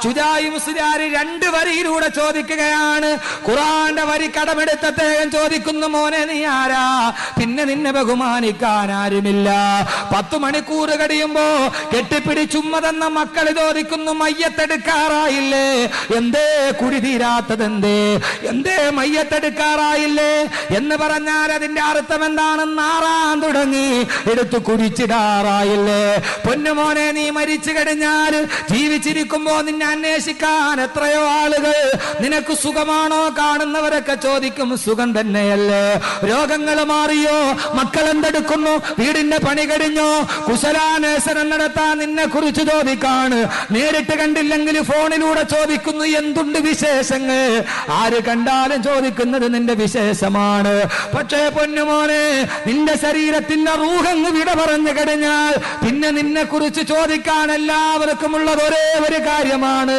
ശുജായി മുസ്ലിയാര് 2 വരിയിലൂടെ ചോദിക്കുകയാണ്. ഖുർആന്റെ വരി കടമെടുത്ത അദ്ദേഹം ചോദിക്കുന്നു, മോനെ നീ ആരാ? പിന്നെ നിന്നെ ബഹുമാനിക്കാൻ ആരുമില്ല. 10 മണിക്കൂർ കഴിയുമ്പോ കെട്ടിപ്പിടിച്ചുമ്മതെന്ന മക്കൾ ചോദിക്കുന്നു, മയ്യത്തെടുക്കാറായില്ലേ? എന്തേ കുടി തീരാത്തതെന്തേ? എന്തേ മയ്യത്തെടുക്കാറായില്ലേ എന്ന് പറഞ്ഞാൽ അതിന്റെ അർത്ഥം എന്താണെന്ന് ആറാൻ തുടങ്ങി. എടുത്തു കുടിച്ചിടാറായില്ലേ? പൊന്നുമോനെ, നീ മരിച്ചു കഴിഞ്ഞാൽ ജീവിച്ചിരിക്കുമ്പോ നിന്നെ അന്വേഷിക്കാൻ എത്രയോ ആളുകൾ. നിനക്ക് സുഖമാണോ? കാണുന്നവരൊക്കെ ചോദിക്കും, സുഖം തന്നെയല്ലേ? രോഗങ്ങൾ മാറിയോ? മക്കൾ എന്തെടുക്കുന്നു? വീടിന്റെ പണി കഴിഞ്ഞോ? കുശലാന്വേഷണം നടത്താൻ നിന്നെ കുറിച്ച് ചോദിക്കാണ്. നേരിട്ട് കണ്ടില്ലെങ്കിൽ ഫോണിലൂടെ ചോദിക്കുന്നു, എന്തുണ്ട് വിശേഷങ്ങൾ? ആര് കണ്ടാലും ചോദിക്കുന്നത് നിന്റെ വിശേഷമാണ്. പക്ഷേ പൊന്നുമോനെ, നിന്റെ ശരീരത്തിന്റെ റൂഹങ്ങ് വിട പറഞ്ഞു കഴിഞ്ഞാൽ പിന്നെ നിന്നെ കുറിച്ച് ചോദിക്കാൻ എല്ലാവർക്കും ഉള്ളത് ഒരേ ഒരു കാര്യമാണ്,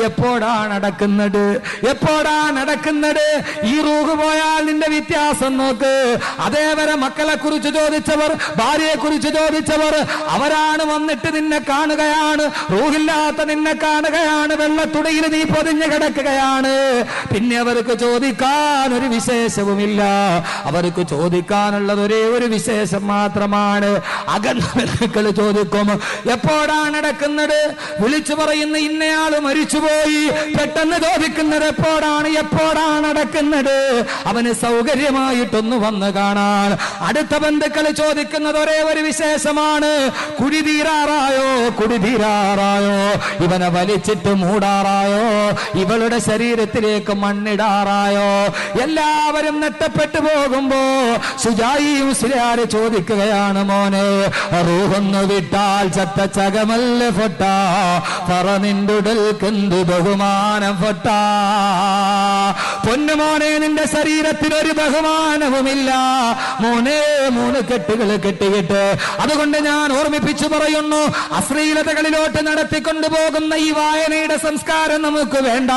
എപ്പോഴാണ് നടക്കുന്നത്? എപ്പോഴാണ് നടക്കുന്നത്? ഈ റൂഹ് പോയാൽ നിന്റെ വ്യത്യാസം നോക്ക്. അതേവരെ മക്കളെ കുറിച്ച് ചോദിച്ചവർ, ഭാര്യയെ കുറിച്ച് ചോദിച്ചവർ, അവരാണ് വന്നിട്ട് നിന്നെ കാണുകയാണ്. റൂഹില്ലാത്ത നിന്നെ കാണുകയാണ്. വെള്ളത്തുണിയിൽ നീ പൊതിഞ്ഞു കിടക്കുകയാണ്. പിന്നെ അവർക്ക് ചോദിക്കാൻ ഒരു വിശേഷവുമില്ല. അവർക്ക് ചോദിക്കാനുള്ളത് ഒരേ ഒരു വിശേഷം മാത്രമാണ്. അകന്ന ബന്ധുക്കൾ ചോദിക്കും, എപ്പോഴാണ് നടക്കുന്നത്? വിളിച്ചു പറയുന്ന ഇന്നയാള് മരിച്ചുപോയി. പെട്ടെന്ന് ചോദിക്കുന്നത് എപ്പോഴാണ്? എപ്പോഴാണ് നടക്കുന്നത്? അവന് സൗകര്യമായിട്ടൊന്ന് വന്ന് കാണാൻ. അടുത്ത ബന്ധുക്കൾ ചോദിക്കുന്നത് ഒരേ ഒരു വിശേഷമാണ്, കുടി തീരാറായോ? കുടി തീരാറായോ? ഇവനെ വലിച്ചിട്ട് മൂടാറായോ? ഇവളുടെ ശരീരത്തിലേക്ക് മണ്ണിടാറായോ? എല്ലാവരും നെട്ടപ്പെട്ടു പോകുമ്പോ ശുജായി മുസ്ലിയാര് ചോദിക്കുകയാണ്, മോനെ, റൂഹൊന്നു വിട്ടാൽ ചത്ത ചകമല്ല ഫൊട്ട, പറ നിന്റുടൽക്കെന്ത് ബഹുമാനം ഫൊട്ട. പൊന്നുമോനെ, നിന്റെ ശരീരത്തിന് ഒരു ബഹുമാനവുമില്ല മോനെ. 3 കെട്ടുകൾ കെട്ടിയിട്ട്. അതുകൊണ്ട് ഞാൻ ഓർമ്മിപ്പിച്ചു പറയുന്നു, അശ്ലീലതകളിലോട്ട് നടത്തിക്കൊണ്ടുപോകുന്ന ഈ വായനയുടെ സംസ്കാരം നമുക്ക് വേണ്ട.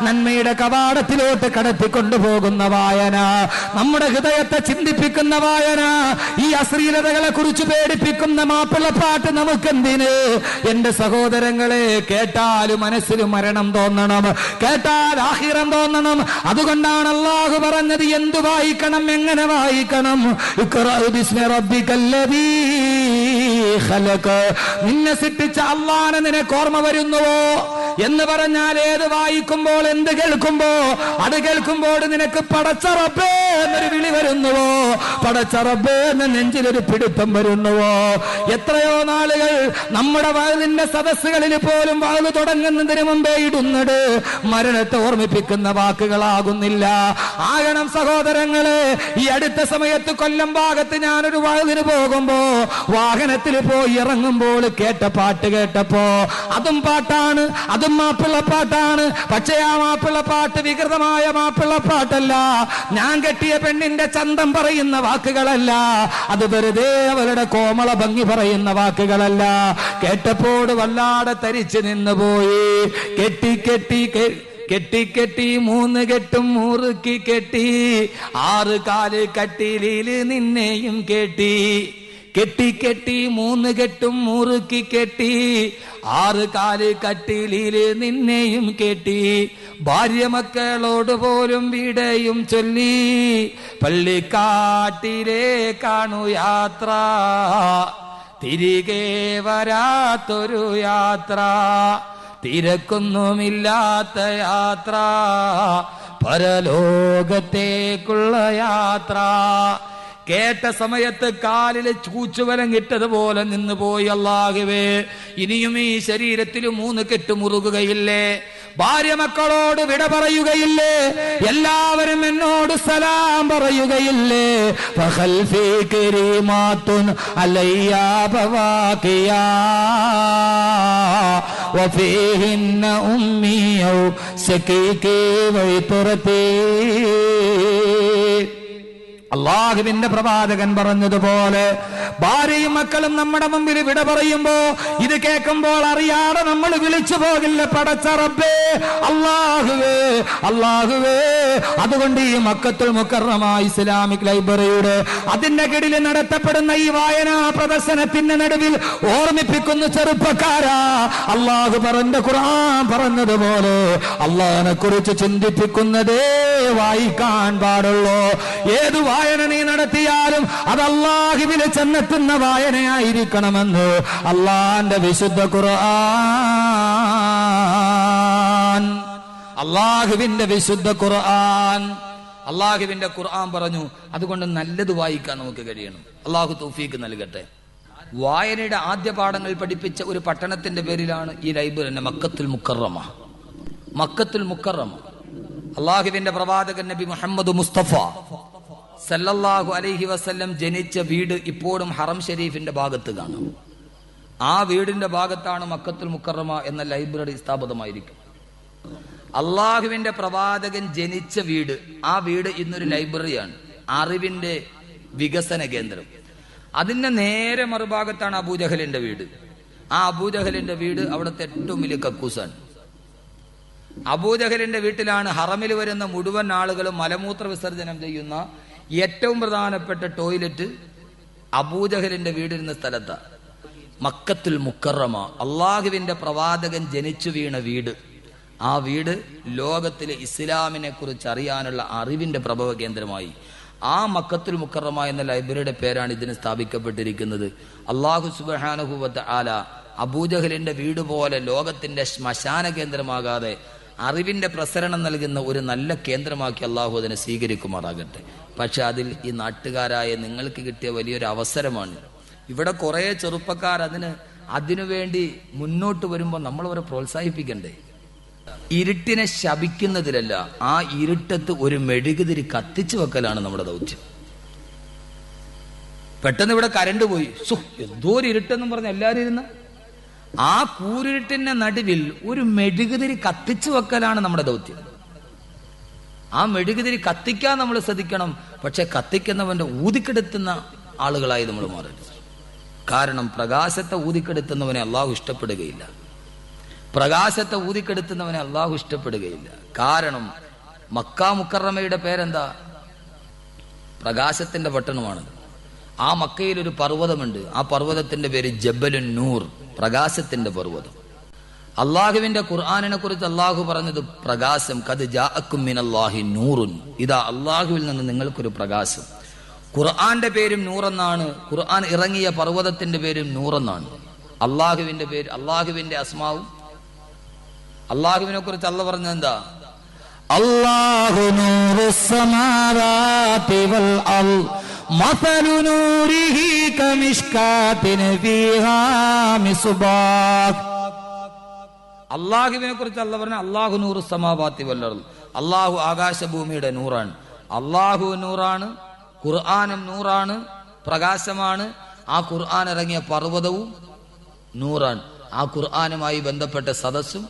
നന്മയുടെ കവാടത്തിലോട്ട് കടത്തിക്കൊണ്ടുപോകുന്ന വായന, നമ്മുടെ ഹൃദയത്തെ ചിന്തിപ്പിക്കുന്ന വായന. ഈ അശ്ലീലതകളെ കുറിച്ച് പേടിപ്പിക്കുന്ന മാപ്പിളപ്പാട്ട് നമുക്കെന്തിന്? എന്റെ സഹോദരങ്ങളെ, കേട്ടാൽ മനസ്സിൽ മരണം തോന്നണം, കേട്ടാൽ ആഖിറം തോന്നണം. അതുകൊണ്ടാണ് അല്ലാഹു പറഞ്ഞത് എന്തു വായിക്കണം, എങ്ങനെ വായിക്കണം. നിന്നെ സൃഷ്ടിച്ച അല്ലാഹനെ നിനക്ക് ഓർമ്മ വരുന്നുവോ എന്ന് പറഞ്ഞാൽ ഏത് വായിക്കുമ്പോൾ, എന്ത് കേൾക്കുമ്പോ, അത് കേൾക്കുമ്പോൾ നിനക്ക് പടച്ച റബ്ബേ എന്നൊരു വിളി വരുന്നുവോ? പടച്ച റബ്ബേ എന്ന നെഞ്ചിലൊരു പിടുത്തം വരുന്നുവോ? എത്രയോ നാളുകൾ നമ്മുടെ വയലിന്റെ സദസ്സുകളിൽ പോലും വയല് തുടങ്ങുന്നതിന് മുമ്പേ ഇടുന്നത് മരണത്തെ ഓർമ്മിപ്പിക്കുന്ന വാക്കുകളാകുന്നില്ല. ആകണം സഹോദരങ്ങളെ. ഈ അടുത്ത സമയത്ത് കൊല്ലം ഭാഗത്ത് ഞാനൊരു വയലിന് പോകുമ്പോ വാഹനത്തിൽ പോയി ഇറങ്ങുമ്പോൾ കേട്ട പാട്ട് കേട്ടപ്പോ, അതും പാട്ടാണ്, അതും മാപ്പിളപ്പാട്ടാണ്. പക്ഷേ ആ മാപ്പിളപ്പാട്ട് വികൃതമായ മാപ്പിളപ്പാട്ടല്ല. ഞാൻ കെട്ടിയ പെണ്ണിന്റെ ചന്തം പറയുന്ന വാക്കുകളല്ല. അത് വെറുതെ അവരുടെ കോമള ഭംഗി പറയുന്ന വാക്കുകളല്ല. കേട്ടപ്പോൾ വല്ലാതെ തരിച്ചു നിന്നുപോയി. കെട്ടി കെട്ടി കെട്ടി കെട്ടി 3 കെട്ടും മുറുക്കി കെട്ടി, 6 കാല് കട്ടിലില് നിന്നെയും കെട്ടി. കെട്ടി കെട്ടി 3 കെട്ടും മുറുക്കി കെട്ടി, 6 കാല് കട്ടിലില് നിന്നെയും കെട്ടി. ഭാര്യ മക്കളോട് പോലും വിടയും ചൊല്ലി, പള്ളിക്കാട്ടിലേക്കാണു യാത്ര, തിരികെ വരാത്തൊരു യാത്ര, തിരക്കൊന്നുമില്ലാത്ത യാത്ര, പരലോകത്തേക്കുള്ള യാത്ര. കേട്ട സമയത്ത് കാലില് ചൂച്ചുവലം കിട്ടതുപോലെ നിന്നുപോയി. അല്ലാഹുവേ, ഇനിയും ഈ ശരീരത്തിൽ 3 കെട്ട് മുറുകുകയില്ലേ? ഭാര്യ മക്കളോട് വിട പറയുകയില്ലേ? എല്ലാവരും എന്നോട് സലാം പറയുകയില്ലേ? ഫഖൽഫി കരീമാത്തുൻ അലയ്യാ ബവാഖിയാ വഫീഹിന്ന ഉമ്മിയൗ സകീകി വൈതുറതി. അള്ളാഹുവിന്റെ പ്രവാചകൻ പറഞ്ഞതുപോലെ ഭാര്യയും മക്കളും നമ്മുടെ മുമ്പിൽ വിട പറയുമ്പോ ഇത് കേൾക്കുമ്പോൾ അറിയാതെ നമ്മൾ വിളിച്ചു പോകില്ല, പടച്ച റബ്ബേ, അല്ലാഹുവേ, അല്ലാഹുവേ. അതുകൊണ്ട് ഈ മക്കത്തുൽ മുക്കറമ ഇസ്ലാമിക് ലൈബ്രറിയുടെ അതിന്റെ കീഴിൽ നടത്തപ്പെടുന്ന ഈ വായനാ പ്രദർശനത്തിന്റെ നടുവിൽ ഓർമ്മിപ്പിക്കുന്ന ചെറുപ്പക്കാരാ, അള്ളാഹു പറഞ്ഞ ഖുർആൻ പറഞ്ഞതുപോലെ അള്ളാഹിനെ കുറിച്ച് ചിന്തിപ്പിക്കുന്നതേ വായിക്കാൻ പാടുള്ളൂ. ഏത് വായന നീ നടത്തിയാലും അത് അല്ലാഹുവിൽ ചെന്നെത്തുന്ന വായനയായിരിക്കണമെന്ന് അള്ളാന്റെ വിശുദ്ധ ഖുർആൻ, അള്ളാഹുവിന്റെ വിശുദ്ധ ഖുർആൻ, അള്ളാഹുവിന്റെ ഖുർആൻ പറഞ്ഞു. അതുകൊണ്ട് നല്ലത് വായിക്കാൻ നമുക്ക് കഴിയണം. അള്ളാഹു തൗഫീക്ക് നൽകട്ടെ. വായനയുടെ ആദ്യ പാഠങ്ങൾ പഠിപ്പിച്ച ഒരു പട്ടണത്തിന്റെ പേരിലാണ് ഈ ലൈബ്രറി തന്നെ, മക്കത്തുൽ മുക്കറമ. മക്കത്തുൽ മുക്കറമ അള്ളാഹുവിന്റെ പ്രവാചകൻ നബി മുഹമ്മദ് മുസ്തഫ സല്ലല്ലാഹു അലൈഹി വസല്ലം ജനിച്ച വീട് ഇപ്പോഴും ഹറം ഷരീഫിന്റെ ഭാഗത്ത് കാണാം. ആ വീടിന്റെ ഭാഗത്താണ് മക്കത്തുൽ മുക്കറമ എന്ന ലൈബ്രറി സ്ഥാപിതമായിരിക്കും. അള്ളാഹുവിന്റെ പ്രവാചകൻ ജനിച്ച വീട്, ആ വീട് ഇന്നൊരു ലൈബ്രറിയാണ്, അറിവിന്റെ വികസന കേന്ദ്രം. അതിന്റെ നേരെ മറുഭാഗത്താണ് അബൂജഹലിന്റെ വീട്. ആ അബൂജഹലിന്റെ വീട് അവിടുത്തെ ഏറ്റവും വലിയ കക്കൂസാണ്. അബൂജഹലിന്റെ വീട്ടിലാണ് ഹറമിൽ വരുന്ന മുഴുവൻ ആളുകളും മലമൂത്ര വിസർജനം ചെയ്യുന്ന ഏറ്റവും പ്രധാനപ്പെട്ട ടോയ്ലറ്റ് അബൂജഹലിന്റെ വീടിരുന്ന സ്ഥലത്താണ്. മക്കത്തുൽ മുക്കറമ അള്ളാഹുവിന്റെ പ്രവാചകൻ ജനിച്ചു വീണ വീട്. ആ വീട് ലോകത്തിലെ ഇസ്ലാമിനെ കുറിച്ച് അറിയാനുള്ള അറിവിന്റെ പ്രഭവ കേന്ദ്രമായി. ആ മക്കത്തുൽ മുക്കറമ എന്ന ലൈബ്രറിയുടെ പേരാണ് ഇതിന് സ്ഥാപിക്കപ്പെട്ടിരിക്കുന്നത്. അള്ളാഹു സുബ്ഹാനഹു വ തആല അബൂജഹലിന്റെ വീട് പോലെ ലോകത്തിന്റെ ശ്മശാന കേന്ദ്രമാകാതെ അറിവിന്റെ പ്രസരണം നൽകുന്ന ഒരു നല്ല കേന്ദ്രമാക്കി അള്ളാഹു അതിനെ സ്വീകരിക്കുമാറാകട്ടെ. പക്ഷെ അതിൽ ഈ നാട്ടുകാരായ നിങ്ങൾക്ക് കിട്ടിയ വലിയൊരു അവസരമാണ്. ഇവിടെ കുറെ ചെറുപ്പക്കാർ അതിനുവേണ്ടി മുന്നോട്ട് വരുമ്പോൾ നമ്മൾ അവരെ പ്രോത്സാഹിപ്പിക്കണ്ടേ? ഇരുട്ടിനെ ശപിക്കുന്നതിലല്ല, ആ ഇരുട്ടത്ത് ഒരു മെഴുകുതിരി കത്തിച്ചു വെക്കലാണ് നമ്മുടെ ദൗത്യം. പെട്ടെന്ന് ഇവിടെ കരണ്ട് പോയി, എന്തോ ഒരു ഇരുട്ടെന്നും പറഞ്ഞ് എല്ലാവരും ഇരുന്ന ആ കൂരിരുട്ടിന്റെ നടുവിൽ ഒരു മെഴുകുതിരി കത്തിച്ചു വെക്കലാണ് നമ്മുടെ ദൗത്യം. ആ മെഴുകുതിരി കത്തിക്കാൻ നമ്മൾ ശ്രദ്ധിക്കണം. പക്ഷെ കത്തിക്കുന്നവന്റെ ഊതിക്കെടുത്തുന്ന ആളുകളായി നമ്മൾ മാറരുത്. കാരണം പ്രകാശത്തെ ഊതിക്കെടുത്തുന്നവനെ അള്ളാഹു ഇഷ്ടപ്പെടുകയില്ല. പ്രകാശത്തെ ഊതിക്കെടുത്തുന്നവനെ അള്ളാഹു ഇഷ്ടപ്പെടുകയില്ല. കാരണം മക്ക മുക്കറമയുടെ പേരെന്താ? പ്രകാശത്തിന്റെ പട്ടണമാണ്. ആ മക്കയിൽ ഒരു പർവ്വതമുണ്ട്. ആ പർവ്വതത്തിന്റെ പേര് ജബലുൻ നൂർ, പ്രകാശത്തിന്റെ പർവ്വതം. അള്ളാഹുവിന്റെ ഖുർആനിനെ കുറിച്ച് അള്ളാഹു പറഞ്ഞത് പ്രകാശം, ഖദ് ജാഅക്കും മിനല്ലാഹി നൂറുൻ, ഇതാ അള്ളാഹുവിൽ നിന്ന് നിങ്ങൾക്കൊരു പ്രകാശം. ഖുർആന്റെ പേരും നൂറെന്നാണ്. ഖുർആൻ ഇറങ്ങിയ പർവ്വതത്തിന്റെ പേരും നൂറെന്നാണ്. അള്ളാഹുവിന്റെ പേര്, അള്ളാഹുവിന്റെ അസ്മാവും. അള്ളാഹുവിനെ കുറിച്ച് അള്ളാഹ് പറഞ്ഞത് എന്താ? അല്ലാഹു നൂറുസ് സമാവാതി വൽ അർദ് മസലു നൂരിഹി കമിഷ്കാത്തിൻ ഫീഹാ മിസ്ബാഹ്. അള്ളാഹുവിനെ കുറിച്ച് അള്ളാഹ് പറഞ്ഞ അല്ലാഹു നൂറുസ് സമാവാതി വൽ അർദ്, അള്ളാഹു ആകാശഭൂമിയുടെ നൂറാണ്. അള്ളാഹു നൂറാണ്, ഖുർആനും നൂറാണ്, പ്രകാശമാണ്. ആ ഖുർആൻ ഇറങ്ങിയ പർവ്വതവും നൂറാണ്. ആ ഖുർആനുമായി ബന്ധപ്പെട്ട സദസ്സും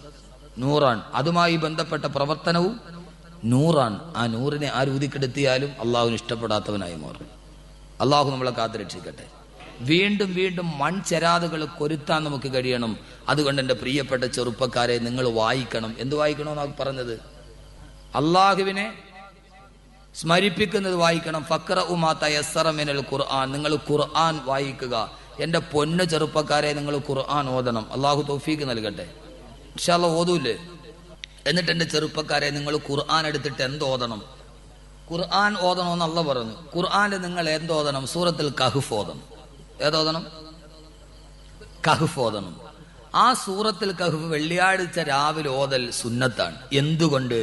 നൂറാണ്. അതുമായി ബന്ധപ്പെട്ട പ്രവർത്തനവും നൂറാണ്. ആ നൂറിനെ ആര് ഊതിക്കെടുത്തിയാലും അള്ളാഹുവിന് ഇഷ്ടപ്പെടാത്തവനായി മാറും. അള്ളാഹു നമ്മളെ കാത്തുരക്ഷിക്കട്ടെ. വീണ്ടും വീണ്ടും മൺചെരാതുകൾ കൊരുത്താൻ നമുക്ക് കഴിയണം. അതുകൊണ്ട് എൻ്റെ പ്രിയപ്പെട്ട ചെറുപ്പക്കാരെ, നിങ്ങൾ വായിക്കണം. എന്ത് വായിക്കണമെന്നാണ് പറഞ്ഞത്? അള്ളാഹുവിനെ സ്മരിപ്പിക്കുന്നത് വായിക്കണം. ഫഖ്റഉ മാ തയസ്സറ മിനൽ ഖുർആൻ, നിങ്ങൾ ഖുർആൻ വായിക്കുക. എൻ്റെ പൊന്നു ചെറുപ്പക്കാരെ, നിങ്ങൾ ഖുർആൻ ഓതണം. അള്ളാഹു തൗഫീക്ക് നൽകട്ടെ. ഇൻഷാ അല്ലാഹ് ഓതൂല്ലേ? എന്നിട്ട് എൻ്റെ ചെറുപ്പക്കാരെ, നിങ്ങൾ ഖുർആൻ എടുത്തിട്ട് എന്തോതണം? ഖുർആൻ ഓതണമെന്ന് അള്ളാഹ് പറഞ്ഞു. ഖുർആനിൽ നിങ്ങൾ എന്തോതണം? സൂറത്തുൽ കഹ്ഫ് ഓതണം. ഏതോതണം? കഹ്ഫ് ഓതണം. ആ സൂറത്തുൽ കഹ്ഫ് വെള്ളിയാഴ്ച രാവിലെ ഓതൽ സുന്നത്താണ്. എന്തുകൊണ്ട്?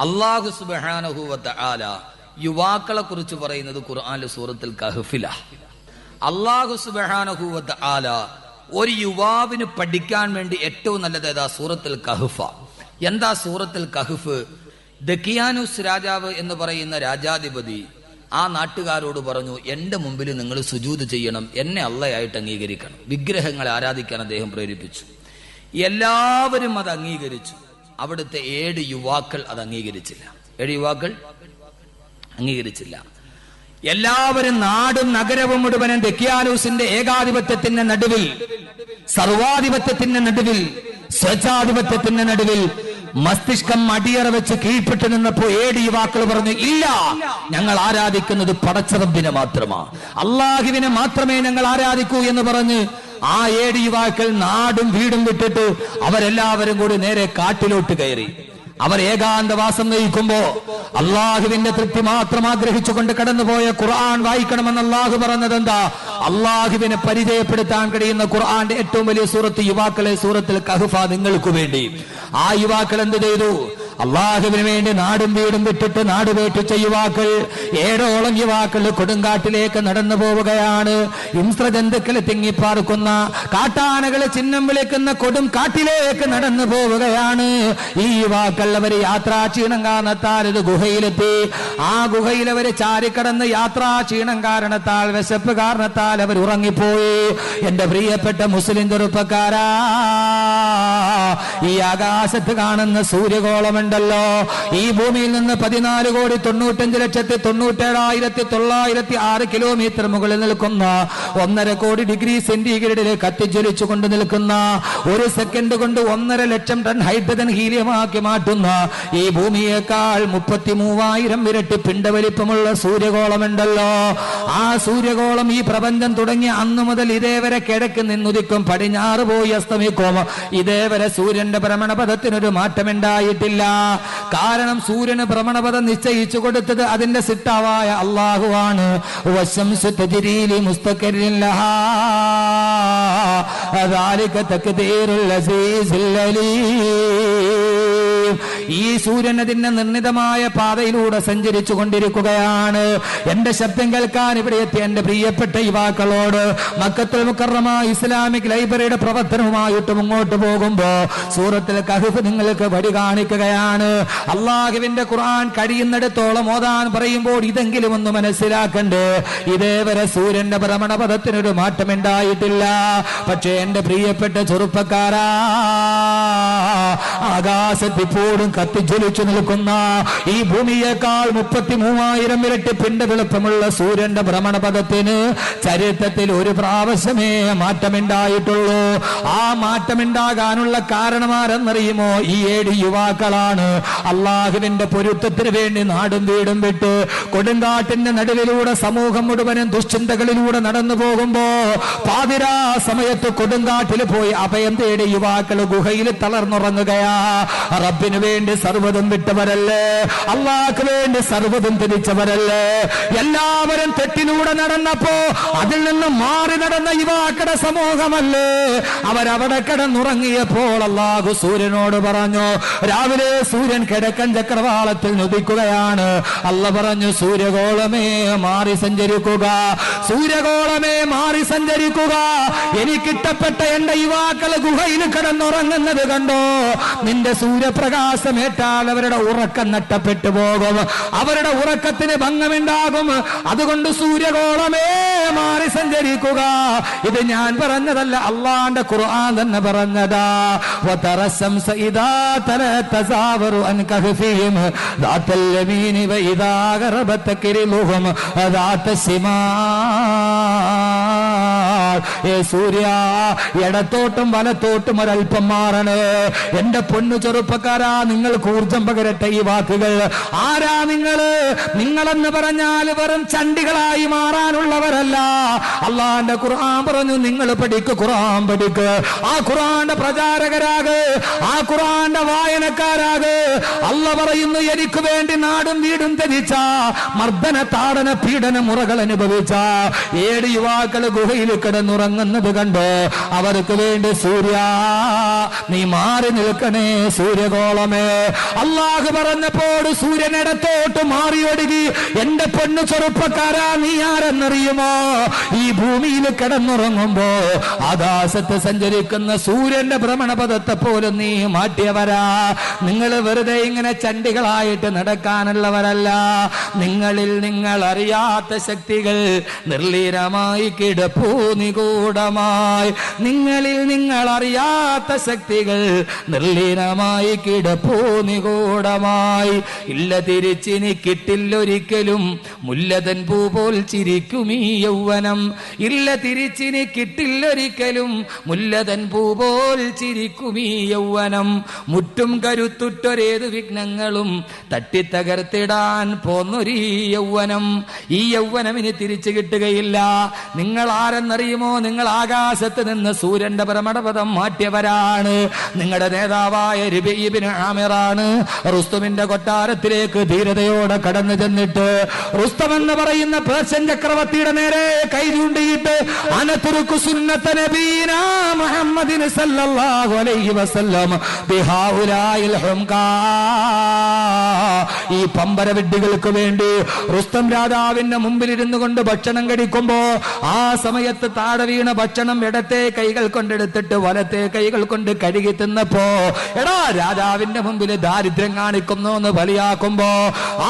അല്ലാഹു സുബ്ഹാനഹു വ തആല യുവാക്കളെ കുറിച്ച് പറയുന്നത് ഖുർആനിലെ സൂറത്തുൽ കഹ്ഫിലാ. അല്ലാഹു സുബ്ഹാനഹു വ തആല ഒരു യുവാവിന് പഠിക്കാൻ വേണ്ടി ഏറ്റവും നല്ലത് ഏതാ? സൂറത്തുൽ കഹ്ഫ. എന്താ സൂറത്തുൽ കഹ്ഫ്? ദക്കിയാനുസ് രാജാവ് എന്ന് പറയുന്ന രാജാധിപതി ആ നാട്ടുകാരോട് പറഞ്ഞു, എന്റെ മുമ്പിൽ നിങ്ങൾ സുജൂദ് ചെയ്യണം, എന്നെ അള്ളയായിട്ട് അംഗീകരിക്കണം. വിഗ്രഹങ്ങളെ ആരാധിക്കാൻ അദ്ദേഹം പ്രേരിപ്പിച്ചു. എല്ലാവരും അത് അംഗീകരിച്ചു. അവിടുത്തെ 7 യുവാക്കൾ അത് അംഗീകരിച്ചില്ല. 7 യുവാക്കൾ അംഗീകരിച്ചില്ല. എല്ലാവരും നാടും നഗരവും മുഴുവനും ദക്കിയാലൂസിന്റെ ഏകാധിപത്യത്തിന്റെ നടുവിൽ, സർവാധിപത്യത്തിന്റെ നടുവിൽ, സ്വച്ഛാധിപത്യത്തിന്റെ നടുവിൽ മസ്തിഷ്കം അടിയറ വെച്ച് കീഴ്പ്പെട്ടു നിന്നപ്പോ 7 യുവാക്കൾ പറഞ്ഞു, ഇല്ല, ഞങ്ങൾ ആരാധിക്കുന്നത് പടച്ചറബിനെ മാത്രമാ, അള്ളാഹുവിനെ മാത്രമേ ഞങ്ങൾ ആരാധിക്കൂ എന്ന് പറഞ്ഞ് ആ 7 യുവാക്കൾ നാടും വീടും വിട്ടിട്ട് അവരെല്ലാവരും കൂടി നേരെ കാട്ടിലോട്ട് കയറി. അവർ ഏകാന്തവാസം നയിക്കുമ്പോ അള്ളാഹുവിന്റെ തൃപ്തി മാത്രം ആഗ്രഹിച്ചുകൊണ്ട് കടന്നുപോയ ഖുർആൻ വായിക്കണമെന്ന് അള്ളാഹു പറഞ്ഞത് എന്താ? അള്ളാഹുവിനെ പരിചയപ്പെടുത്താൻ കഴിയുന്ന ഖുർആന്റെ ഏറ്റവും വലിയ സൂറത്ത് യുവാക്കളെ സൂറത്തിൽ കഹ്ഫ നിങ്ങൾക്ക് വേണ്ടി. ആ യുവാക്കൾ എന്ത് ചെയ്തു? അള്ളാഹുവിന് വേണ്ടി നാടും വീടും വിട്ടിട്ട് നാടുവേട്ടിച്ച യുവാക്കൾ, 7ഓളം യുവാക്കൾ കൊടുങ്കാട്ടിലേക്ക് നടന്നു പോവുകയാണ്. ഹിംസ്രജന്തുക്കൾ തിങ്ങിപ്പാർക്കുന്ന, കാട്ടാനകളെ ചിഹ്നം വിളിക്കുന്ന കൊടും കാട്ടിലേക്ക് നടന്നു പോവുകയാണ് ഈ യുവാക്കൾ. അവർ യാത്രാക്ഷീണം കാരണത്താൽ ഒരു ഗുഹയിലെത്തി. ആ ഗുഹയിൽ അവർ ചാരിക്കടന്ന് യാത്രാക്ഷീണം കാരണത്താൽ, വിശപ്പ് കാരണത്താൽ അവർ ഉറങ്ങിപ്പോയി. എന്റെ പ്രിയപ്പെട്ട മുസ്ലിം ചെറുപ്പക്കാരാ, ഈ ആകാശത്ത് കാണുന്ന സൂര്യഗോളമുണ്ടല്ലോ, ഈ ഭൂമിയിൽ നിന്ന് 14,95,97,906 കിലോമീറ്റർ മുകളിൽ നിൽക്കുന്ന 1.5 കോടി ഡിഗ്രി സെന്റിഗ്രേഡിൽ കത്തിജ്വലിച്ചു കൊണ്ട് നിൽക്കുന്ന, 1 സെക്കൻഡ് കൊണ്ട് 1.5 ലക്ഷം ടൺ ഹൈഡ്രജൻ ഹീലിയമാക്കി മാറ്റുന്ന ഈ ഭൂമിയേക്കാൾ 33,000 ഇരട്ടി പിണ്ടവലിപ്പമുള്ള സൂര്യഗോളമുണ്ടല്ലോ. ആ സൂര്യഗോളം ഈ പ്രപഞ്ചം തുടങ്ങിയ അന്നു മുതൽ ഇതേവരെ കിഴക്ക് നിന്നുദിക്കും, പടിഞ്ഞാറ് പോയി അസ്തമിക്കും. ഇതേവരെ സൂര്യന്റെ ഭ്രമണപഥത്തിനൊരു മാറ്റമുണ്ടായിട്ടില്ല. കാരണം സൂര്യന് ഭ്രമണപഥം നിശ്ചയിച്ചു കൊടുത്തത് അതിന്റെ സിട്ടാവായ അള്ളാഹുവാണ്. വശംസു തജ്രീ ലിമുസ്തഖറിൻ ലഹാ ദാലിക തഖ്ദീറുൽ അസീസുൽ അലീം. ഈ സൂര്യൻ അതിന്റെ നിർണിതമായ പാതയിലൂടെ സഞ്ചരിച്ചു കൊണ്ടിരിക്കുകയാണ്. എന്റെ ശബ്ദം കേൾക്കാൻ ഇവിടെ എത്തിയ എന്റെ പ്രിയപ്പെട്ട യുവാക്കളോട്, മക്കത്തുൽ മുക്കറമ ഇസ്ലാമിക് ലൈബ്രറിയുടെ പ്രവർത്തനവുമായിട്ട് മുന്നോട്ട് പോകുമ്പോ സൂറത്തുൽ കഹ്ഫ് നിങ്ങൾക്ക് വഴി കാണിക്കുകയാണ്. അള്ളാഹുവിന്റെ ഖുർആൻ കഴിയുന്നിടത്തോളം ഓതാൻ പറയുമ്പോൾ ഇതെങ്കിലും ഒന്ന് മനസ്സിലാക്കണ്ടേ. ഇതേവരെ സൂര്യന്റെ ഭ്രമണപഥത്തിനൊരു മാറ്റമുണ്ടായിട്ടില്ല. പക്ഷേ എന്റെ പ്രിയപ്പെട്ട ചെറുപ്പക്കാരാ, ആകാശത്ത് ഇപ്പോഴും കത്തിജ്വലിച്ചു നിൽക്കുന്ന ഈ ഭൂമിയേക്കാൾ 33,000 ഇരട്ടി പിണ്ടവെളുപ്പമുള്ള സൂര്യന്റെ ഭ്രമണപഥത്തിന് ചരിത്രത്തിൽ ഒരു പ്രാവശ്യമേ മാറ്റമുണ്ടായിട്ടുള്ളൂ. ആ മാറ്റമുണ്ടാകാനുള്ള കാരണമാരെന്നറിയുമോ? ഈ 7 യുവാക്കളാണ്. അള്ളാഹുവിന്റെ പൊരുത്തത്തിന് വേണ്ടി നാടും വീടും വിട്ട് കൊടുങ്കാട്ടിന്റെ നടുവിലൂടെ സമൂഹം മുഴുവനും ദുശ്ചിന്തകളിലൂടെ നടന്നു പോകുമ്പോ പാതിരാ സമയത്ത് കൊടുങ്കാട്ടിൽ പോയി അഭയം തേടി യുവാക്കൾ ഗുഹയിൽ തളർന്നുറങ്ങുകയാ. റബ്ബിന് വേണ്ടി സർവ്വതും വിട്ടവരല്ലേ, അള്ളാഹ്ക്ക് വേണ്ടി സർവ്വതും തിരിച്ചവരല്ലേ. എല്ലാവരും തെറ്റിലൂടെ നടന്നപ്പോ അതിൽ നിന്ന് മാറി നടന്ന യുവാക്കളുടെ സമൂഹമല്ലേ അവരവിടെ കിടന്നുറങ്ങിയപ്പോൾ അള്ളാഹു സൂര്യനോട് പറഞ്ഞു, രാവിലെ സൂര്യൻ കിഴക്കൻ ചക്രവാളത്തിൽ ഉദിക്കുകയാണ്. അല്ല പറഞ്ഞു, സൂര്യഗോളമേ മാറി സഞ്ചരിക്കുക, സൂര്യഗോളമേ മാറി സഞ്ചരിക്കുക. എനിക്കിഷ്ടപ്പെട്ട എന്റെ യുവാക്കൾ ഗുഹയിൽ കിടന്നുറങ്ങുന്നത് കണ്ടോ? നിന്റെ സൂര്യപ്രകാശമേറ്റാൽ അവരുടെ ഉറക്കം നഷ്ടപ്പെട്ടു പോകും, അവരുടെ ഉറക്കത്തിന് ഭംഗമുണ്ടാകും. അതുകൊണ്ട് സൂര്യഗോളമേ മാറി സഞ്ചരിക്കുക. ഇത് ഞാൻ പറഞ്ഞതല്ല, അള്ളാന്റെ ഖുർആൻ തന്നെ പറഞ്ഞതാ. വതറശംസ ഇദാ തലതസാവറു അൻ കഹ്ഫിഹിം ദാതൽ യമീനി വഇദാ ഗറബത കിരിലുഹും ദാത ശിമാൽ. ഏ സൂര്യ, ഇടത്തോട്ടും വലത്തോട്ടും ഒരൽപ്പം മാറണേ. എന്റെ പൊന്നു ചെറുപ്പക്കാരാ, നിങ്ങൾക്ക് ഊർജം പകരട്ടെ ഈ വാക്കുകൾ. ആരാ നിങ്ങള്? നിങ്ങളെന്ന് പറഞ്ഞാൽ വെറും ചണ്ടികളായി മാറാനുള്ളവരല്ല. അള്ളാന്റെ ഖുർആൻ പറഞ്ഞു, നിങ്ങൾ പഠിക്ക്, ഖുർആൻ പഠിക്ക്. ആ ഖുർആന്റെ പ്രചാരകരാക്, ആ ഖുർആന്റെ വായനക്കാരാക്. അല്ല പറയുന്നു, എനിക്ക് വേണ്ടി നാടും വീടും ധരിച്ച, മർദ്ദന താടന പീഡന മുറകൾ അനുഭവിച്ച 7 യുവാക്കൾ ഗുഹയിൽ കിടന്നുറങ്ങുന്നത് കണ്ടോ? അവർക്ക് വേണ്ടി സൂര്യ നീ മാറി നിൽക്കണേ, സൂര്യഗോളമേ. അള്ളാഹു പറഞ്ഞപ്പോൾ സൂര്യൻ ഇടത്തോട്ട് മാറിയൊടുങ്ങി. എന്റെ പൊന്നു ചെറുപ്പക്കാരാ, നീ ആരെന്നറിയുമോ? ഈ ഭൂമിയിൽ കിടന്നുറങ്ങുമ്പോ ആകാശത്ത് സഞ്ചരിക്കുന്ന സൂര്യന്റെ ഭ്രമണപഥത്തെ പോലും നീ മാറ്റിയവരാ. നിങ്ങൾ വെറുതെ ഇങ്ങനെ ചണ്ടികളായിട്ട് നടക്കാനുള്ളവരല്ല. നിങ്ങളിൽ നിങ്ങൾ അറിയാത്ത ശക്തികൾ നിർലീനമായി കിടപ്പൂ നീ നിഗൂഢമായി. നിങ്ങളിൽ നിങ്ങൾ അറിയാത്ത ശക്തികൾ നിർലീനമായി കിടപ്പൂ നിഗൂഢമായി. ഇല്ല തിരിച്ചിനി കിട്ടില്ലൊരിക്കലും മുല്ലതൻ പൂ പോൽ ചിരിക്കും ഈ യൗവനം. ഇല്ല തിരിച്ചിനി കിട്ടില്ലൊരിക്കലും മുല്ലതൻ പൂ പോൽ ചിരിക്കും ഈ യൗവനം. മുറ്റും കരുത്തുറ്റൊരേതു വിഘ്നങ്ങളും തട്ടിത്തകർത്തിടാൻ പോന്നൊരീ യൗവനം. ഈ യൗവനം ഇനി തിരിച്ചു കിട്ടുകയില്ല. നിങ്ങൾ ആരെന്നറിയുമോ? നിങ്ങൾ ആകാശത്ത് നിന്ന് സൂര്യന്റെ ഭ്രമണപഥം മാറ്റിയവരാണ്. നിങ്ങളുടെ നേതാവായ രബീഉ ഇബ്നു ആമിറാണ്. റുസ്തമിന്റെ കൊട്ടാരത്തിലേക്ക് ധീരതയോടെ കടന്നു ചെന്നിട്ട് റുസ്തം എന്ന് പറയുന്ന പേർഷ്യൻ ചക്രവർത്തിയുടെ നേരെ കൈ ചൂണ്ടിയിട്ട് അനതുറുക്കു സുന്നത നബീന മുഹമ്മദിൻ സല്ലല്ലാഹു അലൈഹി വസല്ലം ബിഹൗലായിൽ ഹുംകാ. ഈ പമ്പര വിഡ്ഢികൾക്ക് വേണ്ടി റുസ്തം രാജാവിന്റെ മുമ്പിൽ ഇരുന്നു കൊണ്ട് ഭക്ഷണം കഴിക്കുമ്പോ ആ സമയത്ത് താഴെ വീണ ഭക്ഷണം ഇടത്തെ കൈകൾ കൊണ്ടെടുത്തിട്ട് വലത്തെ കൈകൾ കൊണ്ട് കഴുകി തിന്നപ്പോ എടാ രാജാവിന്റെ മുമ്പിൽ ദാരിദ്ര്യം കാണിക്കുന്നു എന്ന് ബലിയാക്കുമ്പോ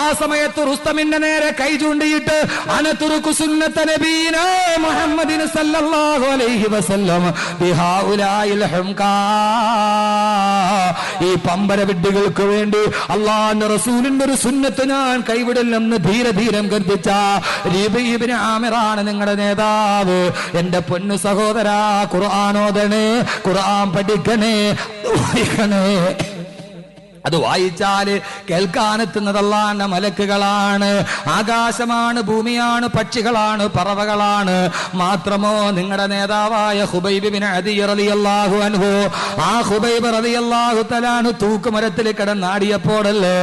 ആ സമയത്ത് റുസ്തമിന്റെ നേരെ കൈ ചൂണ്ടിയിട്ട് അനതുറുക്കു സുന്നത നബീന മുഹമ്മദിൻ സല്ലല്ലാഹു അലൈഹി വസല്ലം ബിഹൗലായിൽ ഹുംകാ. ഈ പമ്പര വിഡ്ഢികൾക്ക് വേണ്ടി അല്ലാഹുവിന്റെ റസൂലിന്റെ ഒരു സുന്നത്ത് ഞാൻ കൈവിടില്ലെന്ന് ധീരം ഗർജിച്ച രബീഉ ഇബ്നു ആമിറാണ് നിങ്ങളുടെ നേതാവ്. എന്റെ പൊന്നു സഹോദരാ, ഖുർആൻ ഓതണേ, ഖുർആൻ പഠിക്കണേ, വായിക്കണേ. അത് വായിച്ചാല് കേൾക്കാനെത്തുന്നത് അല്ലാഹുവിന്റെ മലക്കുകളാണ്, ആകാശമാണ്, ഭൂമിയാണ്, പക്ഷികളാണ്, പറവകളാണ്. മാത്രമോ നിങ്ങളുടെ നേതാവായ ഖുബൈബ് ഇബ്നു അദി റളിയല്ലാഹു അൻഹു, ആ ഖുബൈബ് റളിയല്ലാഹു തആല അൻഹു തൂക്കുമരത്തിൽ കിടന്നാടിയപ്പോഴല്ലേ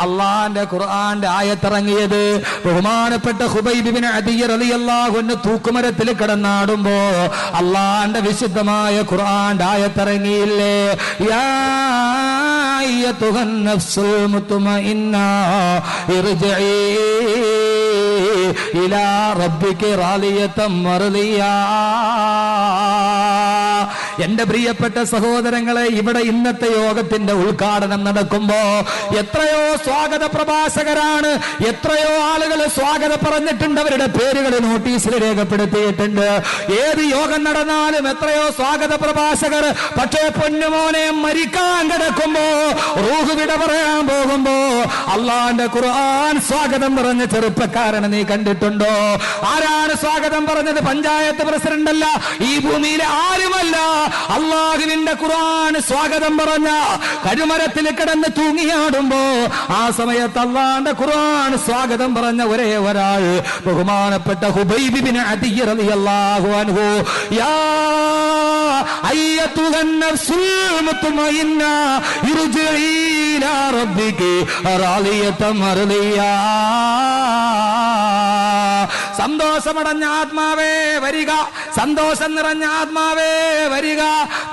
അല്ലാഹുവിന്റെ ഖുർആന്റെ ആയത്തിറങ്ങിയത്. ബഹുമാനപ്പെട്ട ഖുബൈബ് ഇബ്നു അദി റളിയല്ലാഹു അൻഹു തൂക്കുമരത്തിൽ കിടന്നാടുമ്പോ അല്ലാഹുവിന്റെ വിശുദ്ധമായ ഖുർആന്റെ ആയത്തിറങ്ങിയില്ലേ. യാ നഫ്സുൽ മുത്മഇന്ന ഇർജിഇ ഇലാ റബ്ബിക റാളിയതൻ മർദിയാ. എന്റെ പ്രിയപ്പെട്ട സഹോദരങ്ങളെ, ഇവിടെ ഇന്നത്തെ യോഗത്തിന്റെ ഉദ്ഘാടനം നടക്കുമ്പോ എത്രയോ സ്വാഗത പ്രഭാഷകരാണ്, എത്രയോ ആളുകൾ സ്വാഗതം പറഞ്ഞിട്ടുണ്ട്, അവരുടെ പേരുകൾ നോട്ടീസിൽ രേഖപ്പെടുത്തിയിട്ടുണ്ട്. ഏത് യോഗം നടന്നാലും എത്രയോ സ്വാഗത പ്രഭാഷകർ. പക്ഷേ പൊന്നുമോനെ, മരിക്കാൻ കിടക്കുമ്പോ, റൂഹ് വിട പറയാൻ പോകുമ്പോ അല്ലാഹുവിന്റെ ഖുർആൻ സ്വാഗതം പറഞ്ഞ ചെറുപ്പക്കാരനെ നീ കണ്ടിട്ടുണ്ടോ? ആരാണ് സ്വാഗതം പറഞ്ഞത്? പഞ്ചായത്ത് പ്രസിഡന്റ് അല്ല, ഈ ഭൂമിയിലെ ആരുമല്ല. അല്ലാഹുവിന്റെ ഖുർആൻ സ്വാഗതം പറഞ്ഞ കരുമരത്തിൽ കിടന്ന് തൂങ്ങിയാടുമ്പോ ആ സമയത്ത് അല്ലാഹുവിന്റെ ഖുർആൻ സ്വാഗതം പറഞ്ഞ ഒരേ ഒരാൾ ബഹുമാനപ്പെട്ട ഖുബൈബ് ഇബ്നു അദി റളിയല്ലാഹു അൻഹു. യാ അയ്യതുഹൻ നഫ്സുൽ മുത്മഇന്ന ഇർജിഇ ഇലാ റബ്ബികി റാളിയതൻ മർദിയാ. സന്തോഷമടഞ്ഞ ആത്മാവേ വരിക, സന്തോഷം നിറഞ്ഞ ആത്മാവേ വരിക.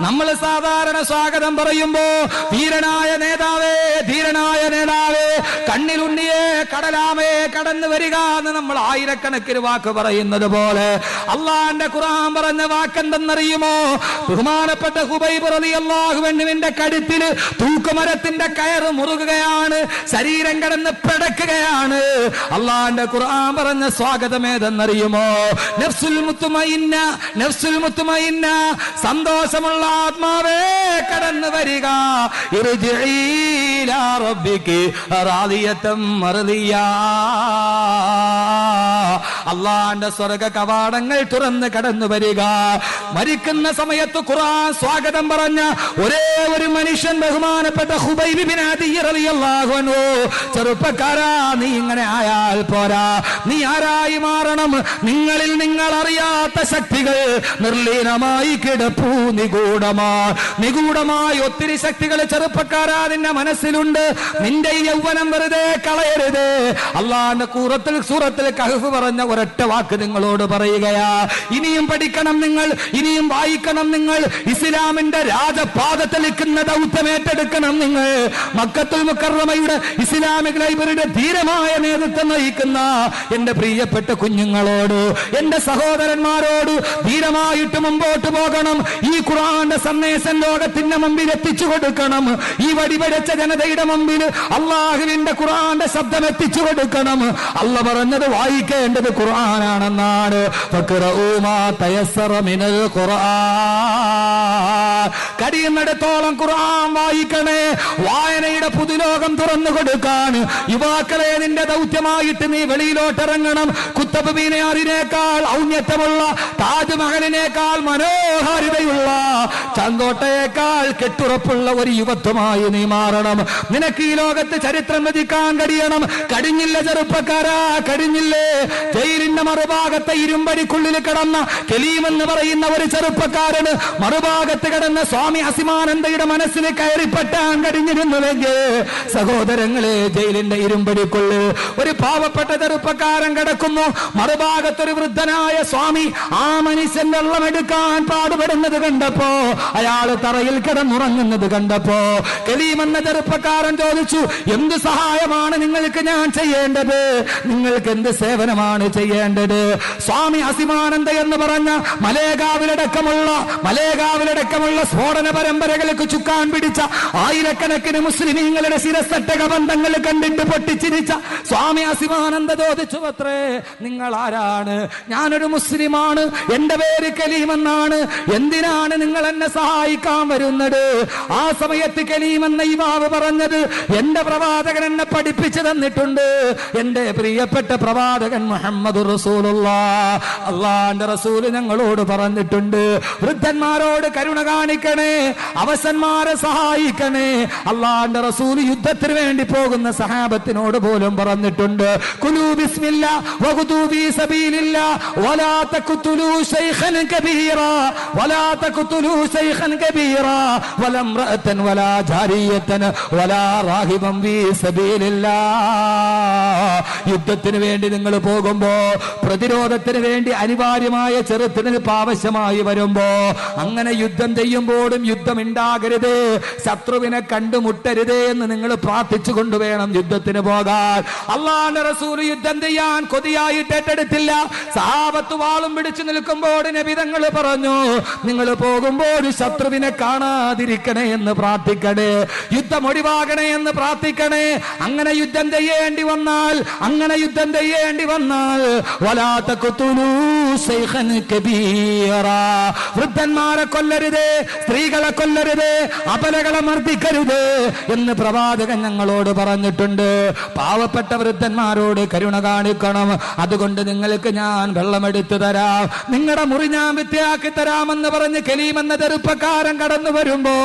നമ്മൾ സാധാരണ സ്വാഗതം പറയുമ്പോ ധീരനായ നേതാവേ, ധീരനായ നേതാവേ, കണ്ണിലുണ്ണിയേ, കടലാമേ, കടന്നു വരിക എന്ന് നമ്മൾ ആയിരക്കണക്കിന് വാക്ക് പറയുന്നത് പോലെ അല്ലാഹുവിന്റെ ഖുർആൻ പറഞ്ഞ വാക്കെന്തെന്നറിയുമോ? ബഹുമാനപ്പെട്ട ഖുബൈബ് റളിയല്ലാഹു അൻഹുവിന്റെ കഴുത്തില് തൂക്കുമരത്തിന്റെ കയറ് മുറുകുകയാണ്, ശരീരം കിടന്ന് പിടക്കുകയാണ്. അല്ലാഹുവിന്റെ ഖുർആൻ പറഞ്ഞ സ്വാഗതം ഏതെന്നറിയുമോ? നഫ്സുൽ മുത്മഇന്ന, നഫ്സുൽ മുത്മഇന്ന, സന്തോഷമുള്ള ആത്മാവേ കടന്നു വരിക. ഇർജിഇ ഇലാ റബ്ബികി റാളിയതൻ മർദിയാ. അല്ലാഹുവിന്റെ സ്വർഗ്ഗ കവാടങ്ങൾ തുറന്ന് കടന്നു വരിക. മരിക്കുന്ന സമയത്ത് ഖുർആൻ സ്വാഗതം പറഞ്ഞ ഒരേ ഒരു മനുഷ്യൻ ബഹുമാനപ്പെട്ട ഖുബൈബ് ഇബ്നു അദി റളിയല്ലാഹു അൻഹു. ചെറുപ്പക്കാരാ, നീ ഇങ്ങനെ ആയാൽ പോരാ, നീ ആരായി മാറണം? നിങ്ങളിൽ നിങ്ങൾ അറിയാത്ത ശക്തികൾ നിർലീനമായി കിടപ്പൂ നിഗൂഢമായി ഒത്തിരി ശക്തികൾ ചെറുപ്പക്കാരാ നിന്റെ മനസ്സിലുണ്ട്. നിന്റെ ഈ യൗവനം വെറുതെ കളയരുത്. അല്ലാഹുവിന്റെ സൂറത്തിൽ കഹ്ഫ് പറഞ്ഞ ഒരൊറ്റ വാക്ക് നിങ്ങളോട് പറയുകയാ. ഇനിയും പഠിക്കണം നിങ്ങൾ, ഇനിയും വായിക്കണം നിങ്ങൾ. ഇസ്ലാമിന്റെ രാജപാദത്തിൽ നിൽക്കുന്ന ദൗത്യം ഏറ്റെടുക്കണം നിങ്ങൾ. മക്കത്തുൽ മുക്കറമയുടെ ഇസ്ലാമിക് ലൈബ്രറിയുടെ ധീരമായ നേതൃത്വം നയിക്കുന്ന എന്റെ പ്രിയപ്പെട്ട കുഞ്ഞുങ്ങളോട്, എന്റെ സഹോദരന്മാരോട് ധീരമായിട്ട് മുമ്പോട്ട് പോകണം. ഈ ഖുർആന്റെ സന്ദേശം ലോകത്തിന്റെ മുമ്പിൽ എത്തിച്ചു കൊടുക്കണം. ഈ വടിവെടിച്ച ജനതയുടെ മുമ്പിൽ അല്ലാഹുവിന്റെ ഖുർആന്റെ ശബ്ദം എത്തിച്ചു കൊടുക്കണം. അല്ലാഹ് പറഞ്ഞത് വായിക്കേണ്ടത് ഖുർആനാണെന്നാണ്. ഫഖ്റഊ മാ തയസ്സറ മിനൽ ഖുർആൻ. കഴിയുന്നിടത്തോളം ഖുർആൻ വായിക്കണേ. വായനയുടെ പുതുലോകം തുറന്നു കൊടുക്കാൻ യുവാക്കളെ നിന്റെ ദൗത്യമായിട്ട് നീ വെളിയിലോട്ടിറങ്ങണം. കുത്തബ് മിനാറിനേക്കാൾ ഔന്നത്യമുള്ള, താജ്മഹലിനേക്കാൾ മനോഹാരിതയുള്ള, ചങ്കോട്ടയേക്കാൾ കെട്ടുറപ്പുള്ള ഒരു യുവത്വമായി നീ മാറണം. നിനക്ക് ഈ ലോകത്ത് ചരിത്രം രചിക്കാൻ കഴിയണം. കഴിഞ്ഞില്ല ചെറുപ്പക്കാരാ, കഴിഞ്ഞില്ലേ? ജയിലിന്റെ മറുഭാഗത്തെ ഇരുമ്പടിക്കുള്ളിൽ കിടന്ന കലീം എന്ന് പറയുന്ന ഒരു ചെറുപ്പക്കാരന് മറുഭാഗത്ത് കിടന്ന സ്വാമി അസിമാനന്ദയുടെ മനസ്സിൽ കയറിപ്പെട്ടാൻ കഴിഞ്ഞിരുന്നുവെങ്കിൽ സഹോദരങ്ങളെ, ജയിലിന്റെ ഇരുമ്പടിക്കുള്ളിൽ ഒരു പാവപ്പെട്ട ചെറുപ്പക്കാരൻ കിടക്കുന്നു. മറുഭാഗത്തൊരു വൃദ്ധനായ സ്വാമി ആ മനുഷ്യൻ വെള്ളമെടുക്കാൻ പാടുപെടുന്നത് കണ്ടപ്പോ, അയാൾ തറയിൽ കിടന്നുറങ്ങുന്നത് കണ്ടപ്പോ കലീം എന്ന ചെറുപ്പക്കാരൻ ചോദിച്ചു, എന്ത് സഹായമാണ് നിങ്ങൾക്ക് ഞാൻ ചെയ്യേണ്ടത്? നിങ്ങൾക്ക് എന്ത് സേവനമാണ് ചെയ്യേണ്ടത്? സ്വാമി അസിമാനന്ദ എന്ന് പറഞ്ഞ മലേഗാവിലടക്കമുള്ള സ്ഫോടന പരമ്പരകൾക്ക് ചുക്കാൻ പിടിച്ച ആയിരക്കണക്കിന് മുസ്ലിമീങ്ങളുടെ ശിരസട്ടക ബന്ധങ്ങൾ കണ്ടിട്ട് പൊട്ടിച്ചിരിച്ച സ്വാമി അസിമാനന്ദ ചോദിച്ചു, അത്രേ, നിങ്ങൾ ആരാണ്? ഞാനൊരു മുസ്ലിമാണ്, എന്റെ പേര് കലീം എന്നാണ്. എന്തിനാണ് നിങ്ങൾ എന്നെ സഹായിക്കാൻ വരുന്നത്? ആ സമയത്ത് കലീം എന്ന യുവാവ് പറഞ്ഞത്, എന്റെ പ്രവാചകൻ എന്നെ പഠിപ്പിച്ചു തന്നിട്ടുണ്ട്. എന്റെ പ്രിയപ്പെട്ട പ്രവാചകൻ മുഹമ്മദുർ റസൂലുള്ളാഹ്, അല്ലാഹുവിന്റെ റസൂല് ഞങ്ങളോട് പറഞ്ഞിട്ടുണ്ട്, വൃദ്ധന്മാരോട് കരുണ കാണിക്കണേ, അവശന്മാരെ സഹായിക്കണേ. അല്ലാഹുവിന്റെ റസൂല് യുദ്ധത്തിന് വേണ്ടി പോകുന്ന സഹാബത്തിനോട് പോലും പറഞ്ഞിട്ടുണ്ട്, കുലൂ ബിസ്മില്ലാ വഖുദൂ ഫീ സബീലില്ലാ വലാ തഖ്തുലൂ ശൈഖൻ കബീറാ വലാ തഖ്തുലൂ ശൈഖൻ കബീറാ വലാ ഇംറഅതൻ വലാ ജാരിയതൻ വലാ റാഹിബൻ ഫീ സബീലില്ലാ. യുദ്ധത്തിന് വേണ്ടി നിങ്ങൾ പോകുമ്പോ, പ്രതിരോധത്തിന് വേണ്ടി അനിവാര്യമായ ചെറുത്തിനിപ്പ് ആവശ്യമായി വരുമ്പോ, അങ്ങനെ യുദ്ധം ചെയ്യുമ്പോഴും യുദ്ധം ഉണ്ടാകരുത്, ശത്രുവിനെ കണ്ടുമുട്ടരുതേ എന്ന് നിങ്ങൾ പ്രാർത്ഥിച്ചു കൊണ്ടുവേണം യുദ്ധത്തിന് പോകാൻ. അല്ലാഹുവിന്റെ റസൂൽ യുദ്ധം ചെയ്യാൻ കൊതിയായിട്ട് ഏറ്റെടുത്തില്ല. സഹാബത്ത് വാളും പിടിച്ചു നിൽക്കുമ്പോൾ നബി തങ്ങൾ പറഞ്ഞു, നിങ്ങൾ പോകുമ്പോൾ ശത്രുവിനെ കാണാതിരിക്കണേ എന്ന് പ്രാർത്ഥിക്കണേ, യുദ്ധം ഒഴിവാകണേ എന്ന് പ്രാർത്ഥിക്കണേ. അങ്ങനെ യുദ്ധം ചെയ്യേണ്ടി വന്നാൽ വലാ തഖ്തുലൂ ശൈഖൻ കബീറാ, വൃദ്ധന്മാരെ കൊല്ലരുതേ, സ്ത്രീകളെ കൊല്ലരുതേ, അബലകളെ മർദ്ദിക്കരുത് എന്ന് പ്രവാചകൻ ഞങ്ങളോട് പറഞ്ഞിട്ടുണ്ട്. പാവപ്പെട്ട വൃദ്ധന്മാരോട് കരുണ കാണിക്കണം. അതുകൊണ്ട് നിങ്ങൾക്ക് ഞാൻ വെള്ളമെടുത്തു തരാം, നിങ്ങളുടെ മുറി ഞാൻ വൃത്തിയാക്കി തരാമെന്ന് പറഞ്ഞ് കലീം എന്ന ചെറുപ്പക്കാരൻ കടന്നു വരുമ്പോ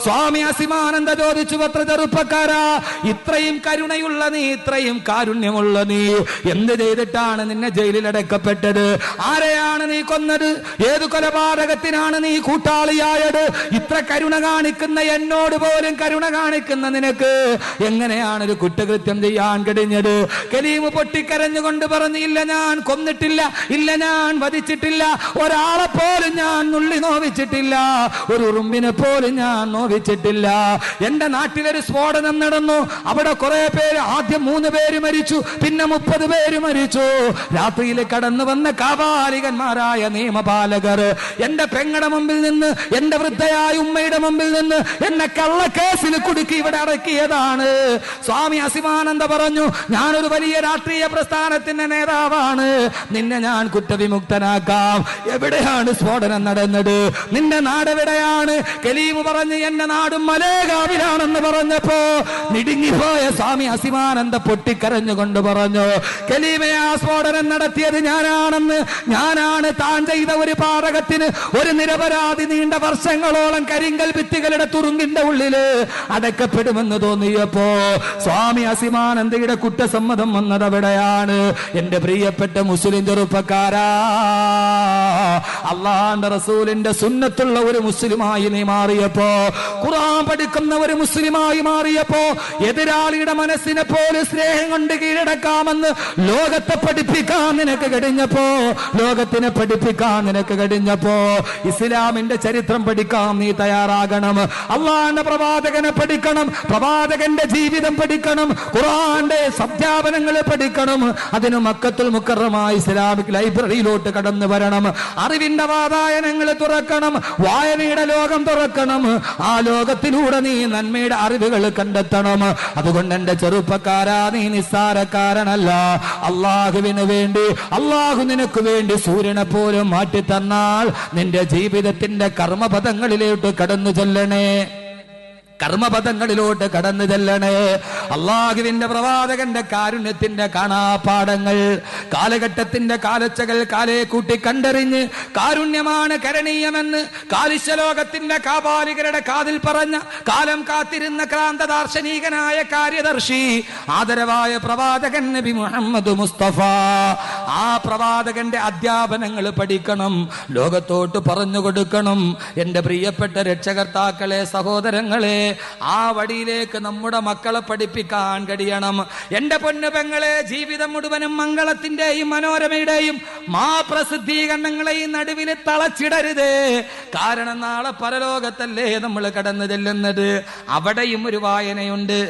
സ്വാമി അസിമാനന്ദ ചോദിച്ചു, പത്ര ചെറുപ്പക്കാരാ, ഇത്രയും കരുണയുള്ള നീ, ഇത്രയും കാരുണ്യമുള്ള നീ എന്ത് ചെയ്തിട്ടാണ് നിന്നെ ജയിലിൽ അടക്കപ്പെട്ടത്? ആരെയാണ് നീ കൊന്നത്? ഏത് കൊലപാതകത്തിനാണ് നീ കൂട്ടാളിയായത്? ഇത്ര കരുണ കാണിക്കുന്ന എന്നോട് പോലും കരുണ കാണിക്കുന്ന നിനക്ക് എങ്ങനെയാണ് ഒരു കുറ്റകൃത്യം ചെയ്യാൻ കഴിഞ്ഞത്? കലീം പൊട്ടിക്കരഞ്ഞുകൊണ്ട് പറഞ്ഞു, ഇല്ല, ഞാൻ കൊന്നിട്ടില്ല, ഇല്ല, ഞാൻ വധിച്ചിട്ടില്ല, ഒരാളെ പോലും ഞാൻ നുള്ളി നോവിച്ചിട്ടില്ല, ഒരു ഉറുമ്പിനെ പോലും ഞാൻ നോവിച്ചിട്ടില്ല. എന്റെ നാട്ടിലൊരു സ്ഫോടനം നടന്നു, അവിടെ കുറെ പേര്, ആദ്യം 3 പേര് മരിച്ചു, പിന്നെ 30 പേര് മരിച്ചു. രാത്രിയിൽ കടന്നു വന്ന കാപാലികന്മാരായ നിയമപാലകർ എന്റെ പെങ്ങളുടെ മുമ്പിൽ നിന്ന്, എന്റെ വൃദ്ധയായ ഉമ്മയുടെ മുമ്പിൽ നിന്ന് എന്നെ കള്ളക്കേസിൽ കുടുക്കി ഇവിടെ അടക്കിയതാണ്. സ്വാമി അസിമാനന്ദ പറഞ്ഞു, ഞാനൊരു വലിയ രാഷ്ട്രീയ പ്രസ്ഥാനത്തിന്റെ നേതാവാണ്, നിന്നെ ഞാൻ കുറ്റവിമുക്തനാക്കാം. എവിടെയാണ് സ്ഫോടനം നടന്നത്? നിന്റെ നാടെവിടെയാണ്? കലീം പറഞ്ഞു, എന്റെ നാടും മലേഗാവിലാണെന്ന് പറഞ്ഞപ്പോ നിടുങ്ങിപ്പോയ സ്വാമി അസിമാനന്ദ പൊട്ടിക്കരഞ്ഞുകൊണ്ട് പറഞ്ഞു, കലീമെ, ആ സ്ഫോടനം നടത്തിയത് ഞാനാണെന്ന്. ഞാനാണ് താൻ ചെയ്ത ഒരു പാതകത്തിന് ഒരു നിരപരാധി നീണ്ട വർഷങ്ങളോളം കരിങ്കൽ ഭിത്തികളുടെ തുറുങ്കിന്റെ ഉള്ളില് അടക്കപ്പെടുമെന്ന് തോന്നിയപ്പോ സ്വാമി അസിമാനന്ദയുടെ കുറ്റസമ്മതം വന്നത് അവിടെയാണ്. എന്റെ പ്രിയപ്പെട്ട മുസ്ലിം ചെറുപ്പക്കാരാ, അല്ലാഹുവിന്റെ റസൂലിന്റെ സുന്നത്തുള്ള ഒരു മുസ്ലിമായി നീ മാറിയപ്പോ, ഖുർആൻ പഠിക്കുന്ന ഒരു മുസ്ലിമായി മാറിയപ്പോ, എതിരാളിയുടെ മനസ്സിനെ പോലെ സ്നേഹം കൊണ്ട് കീഴടക്കാമെന്ന് ലോകത്തെ പഠിപ്പിക്കാൻ നിനക്ക് കഴിഞ്ഞപ്പോ, ലോകത്തിനെ പഠിപ്പിക്കാൻ നിനക്ക് കഴിഞ്ഞപ്പോ, ഇസ്ലാമിന്റെ ചരിത്രം പഠിക്കാൻ നീ തയ്യാറാകണം. അല്ലാഹുവിന്റെ പ്രവാചകനെ പഠിക്കണം, പ്രവാചകന്റെ ജീവിതം പഠിക്കണം, ഖുർആന്റെ അധ്യാപനങ്ങൾ പഠിക്കണം. അതിന് മക്കത്തുൽ മുക്കറമായ ഇസ്ലാമിക് ലൈബ്രറിയിലോട്ട് കടന്നു വരണം. അറിവിന്റെ വാതായനങ്ങൾ തുറക്കണം. വായനയുടെ ലോകം തുറക്കണം. ആ ലോകത്തിലൂടെ നീ നന്മയുടെ അറിവുകൾ കണ്ടെത്തണം. അതുകൊണ്ട് എന്റെ ചെറുപ്പക്കാരാ, നീ നിസ്സാരക്കാരനല്ല. അള്ളാഹുവിന് വേണ്ടി, അള്ളാഹു നിനക്ക് വേണ്ടി സൂര്യനെ പോലും മാറ്റി തന്നാൽ നിന്റെ ജീവിതത്തിന്റെ കർമ്മപഥങ്ങളിലോട്ട് കടന്നു ചെല്ലണേ, കർമ്മപഥങ്ങളിലോട്ട് കടന്നു ചെല്ലണേ. അള്ളാഹുവിന്റെ പ്രവാചകന്റെ കാരുണ്യത്തിന്റെ കാണാപാഠങ്ങൾ, കാലഘട്ടത്തിന്റെ കാലച്ചകൾ കാലേ കൂട്ടി കണ്ടറിഞ്ഞ് കാരുണ്യമാണ് കരണീയമെന്ന് കാലിശലോകത്തിന്റെ കാപാലികരുടെ കാതിൽ പറഞ്ഞ, കാലം കാത്തിരുന്ന ക്രാന്ത ദാർശനികനായ കാര്യദർശി ആദരവായ പ്രവാചകൻ നബി മുഹമ്മദ് മുസ്തഫ. ആ പ്രവാചകന്റെ അധ്യാപനങ്ങൾ പഠിക്കണം, ലോകത്തോട്ട് പറഞ്ഞു കൊടുക്കണം. എന്റെ പ്രിയപ്പെട്ട രക്ഷകർത്താക്കളെ, സഹോദരങ്ങളെ, ആ വഴിയിലേക്ക് നമ്മുടെ മക്കളെ പഠിപ്പിക്കാൻ കഴിയണം. എന്റെ പൊന്നു പെങ്ങളെ, ജീവിതം മുഴുവനും മംഗളത്തിന്റെയും മനോരമയുടെയും പ്രസിദ്ധീകരണങ്ങളെയും നടുവിൽ തളച്ചിടരുത്. കാരണം നാളെ പരലോകത്തല്ലേ നമ്മൾ കടന്നു ചെല്ലുന്നത്. അവിടെയും ഒരു വായനയുണ്ട്.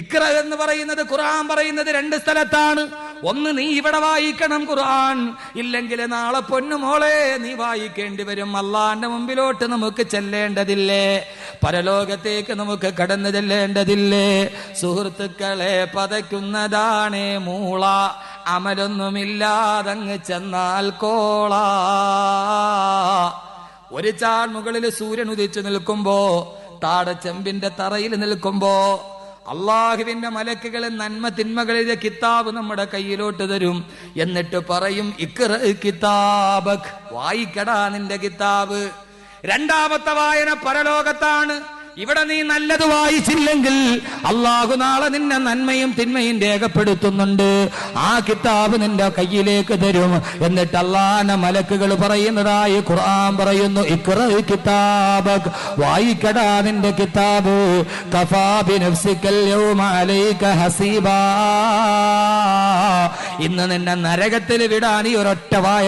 ഇഖ്റ എന്ന് പറയുന്നത്, ഖുർആൻ പറയുന്നത് രണ്ട് സ്ഥലത്താണ്. ഒന്ന്, നീ ഇവിടെ വായിക്കണം ഖുർആൻ, ഇല്ലെങ്കിൽ നാളെ പൊന്നുമോളെ നീ വായിക്കേണ്ടി വരും. അള്ളാന്റെ മുമ്പിലോട്ട് നമുക്ക് ചെല്ലേണ്ടതില്ലേ? പരലോകത്തേക്ക് നമുക്ക് കടന്നു ചെല്ലേണ്ടതില്ലേ? സുഹൃത്തുക്കളെ, പതയ്ക്കുന്നതാണ് മൂള, അമലൊന്നുമില്ലാതങ്ങ് ചെന്നാൽ കോള. ഒരു ചാൾ മുകളിൽ സൂര്യൻ ഉദിച്ചു നിൽക്കുമ്പോ, താട ചെമ്പിന്റെ തറയിൽ നിൽക്കുമ്പോ, അള്ളാഹുവിന്റെ മലക്കുകൾ നന്മ തിന്മകളിലെ കിതാബ് നമ്മുടെ കയ്യിലോട്ട് തരും. എന്നിട്ട് പറയും, ഇഖ്റ കിതാബക്, വായിക്കടാ നിന്റെ കിതാബ്. രണ്ടാമത്തെ വായന പരലോകത്താണ്. ഇവിടെ നീ നല്ലത് വായിച്ചില്ലെങ്കിൽ അള്ളാഹു നാളെ നിന്നെ നന്മയും തിന്മയും രേഖപ്പെടുത്തുന്നുണ്ട്. ആ കിതാബ് നിന്റെ കയ്യിലേക്ക് തരും. എന്നിട്ട് അള്ളാഹുവിന്റെ മലക്കുകൾ പറയുന്നതായി ഖുർആൻ പറയുന്നു, ഇഖ്റ കിതാബക്, വായിക്കടാ നിന്റെ കിതാബ്. കഫാ ബിനഫ്സിക്കൽ യൗമ അലൈക ഹസീബാ, ഇന്ന് നിന്നെ നരകത്തിൽ വിടാൻ ഈ ഒരൊറ്റ വായ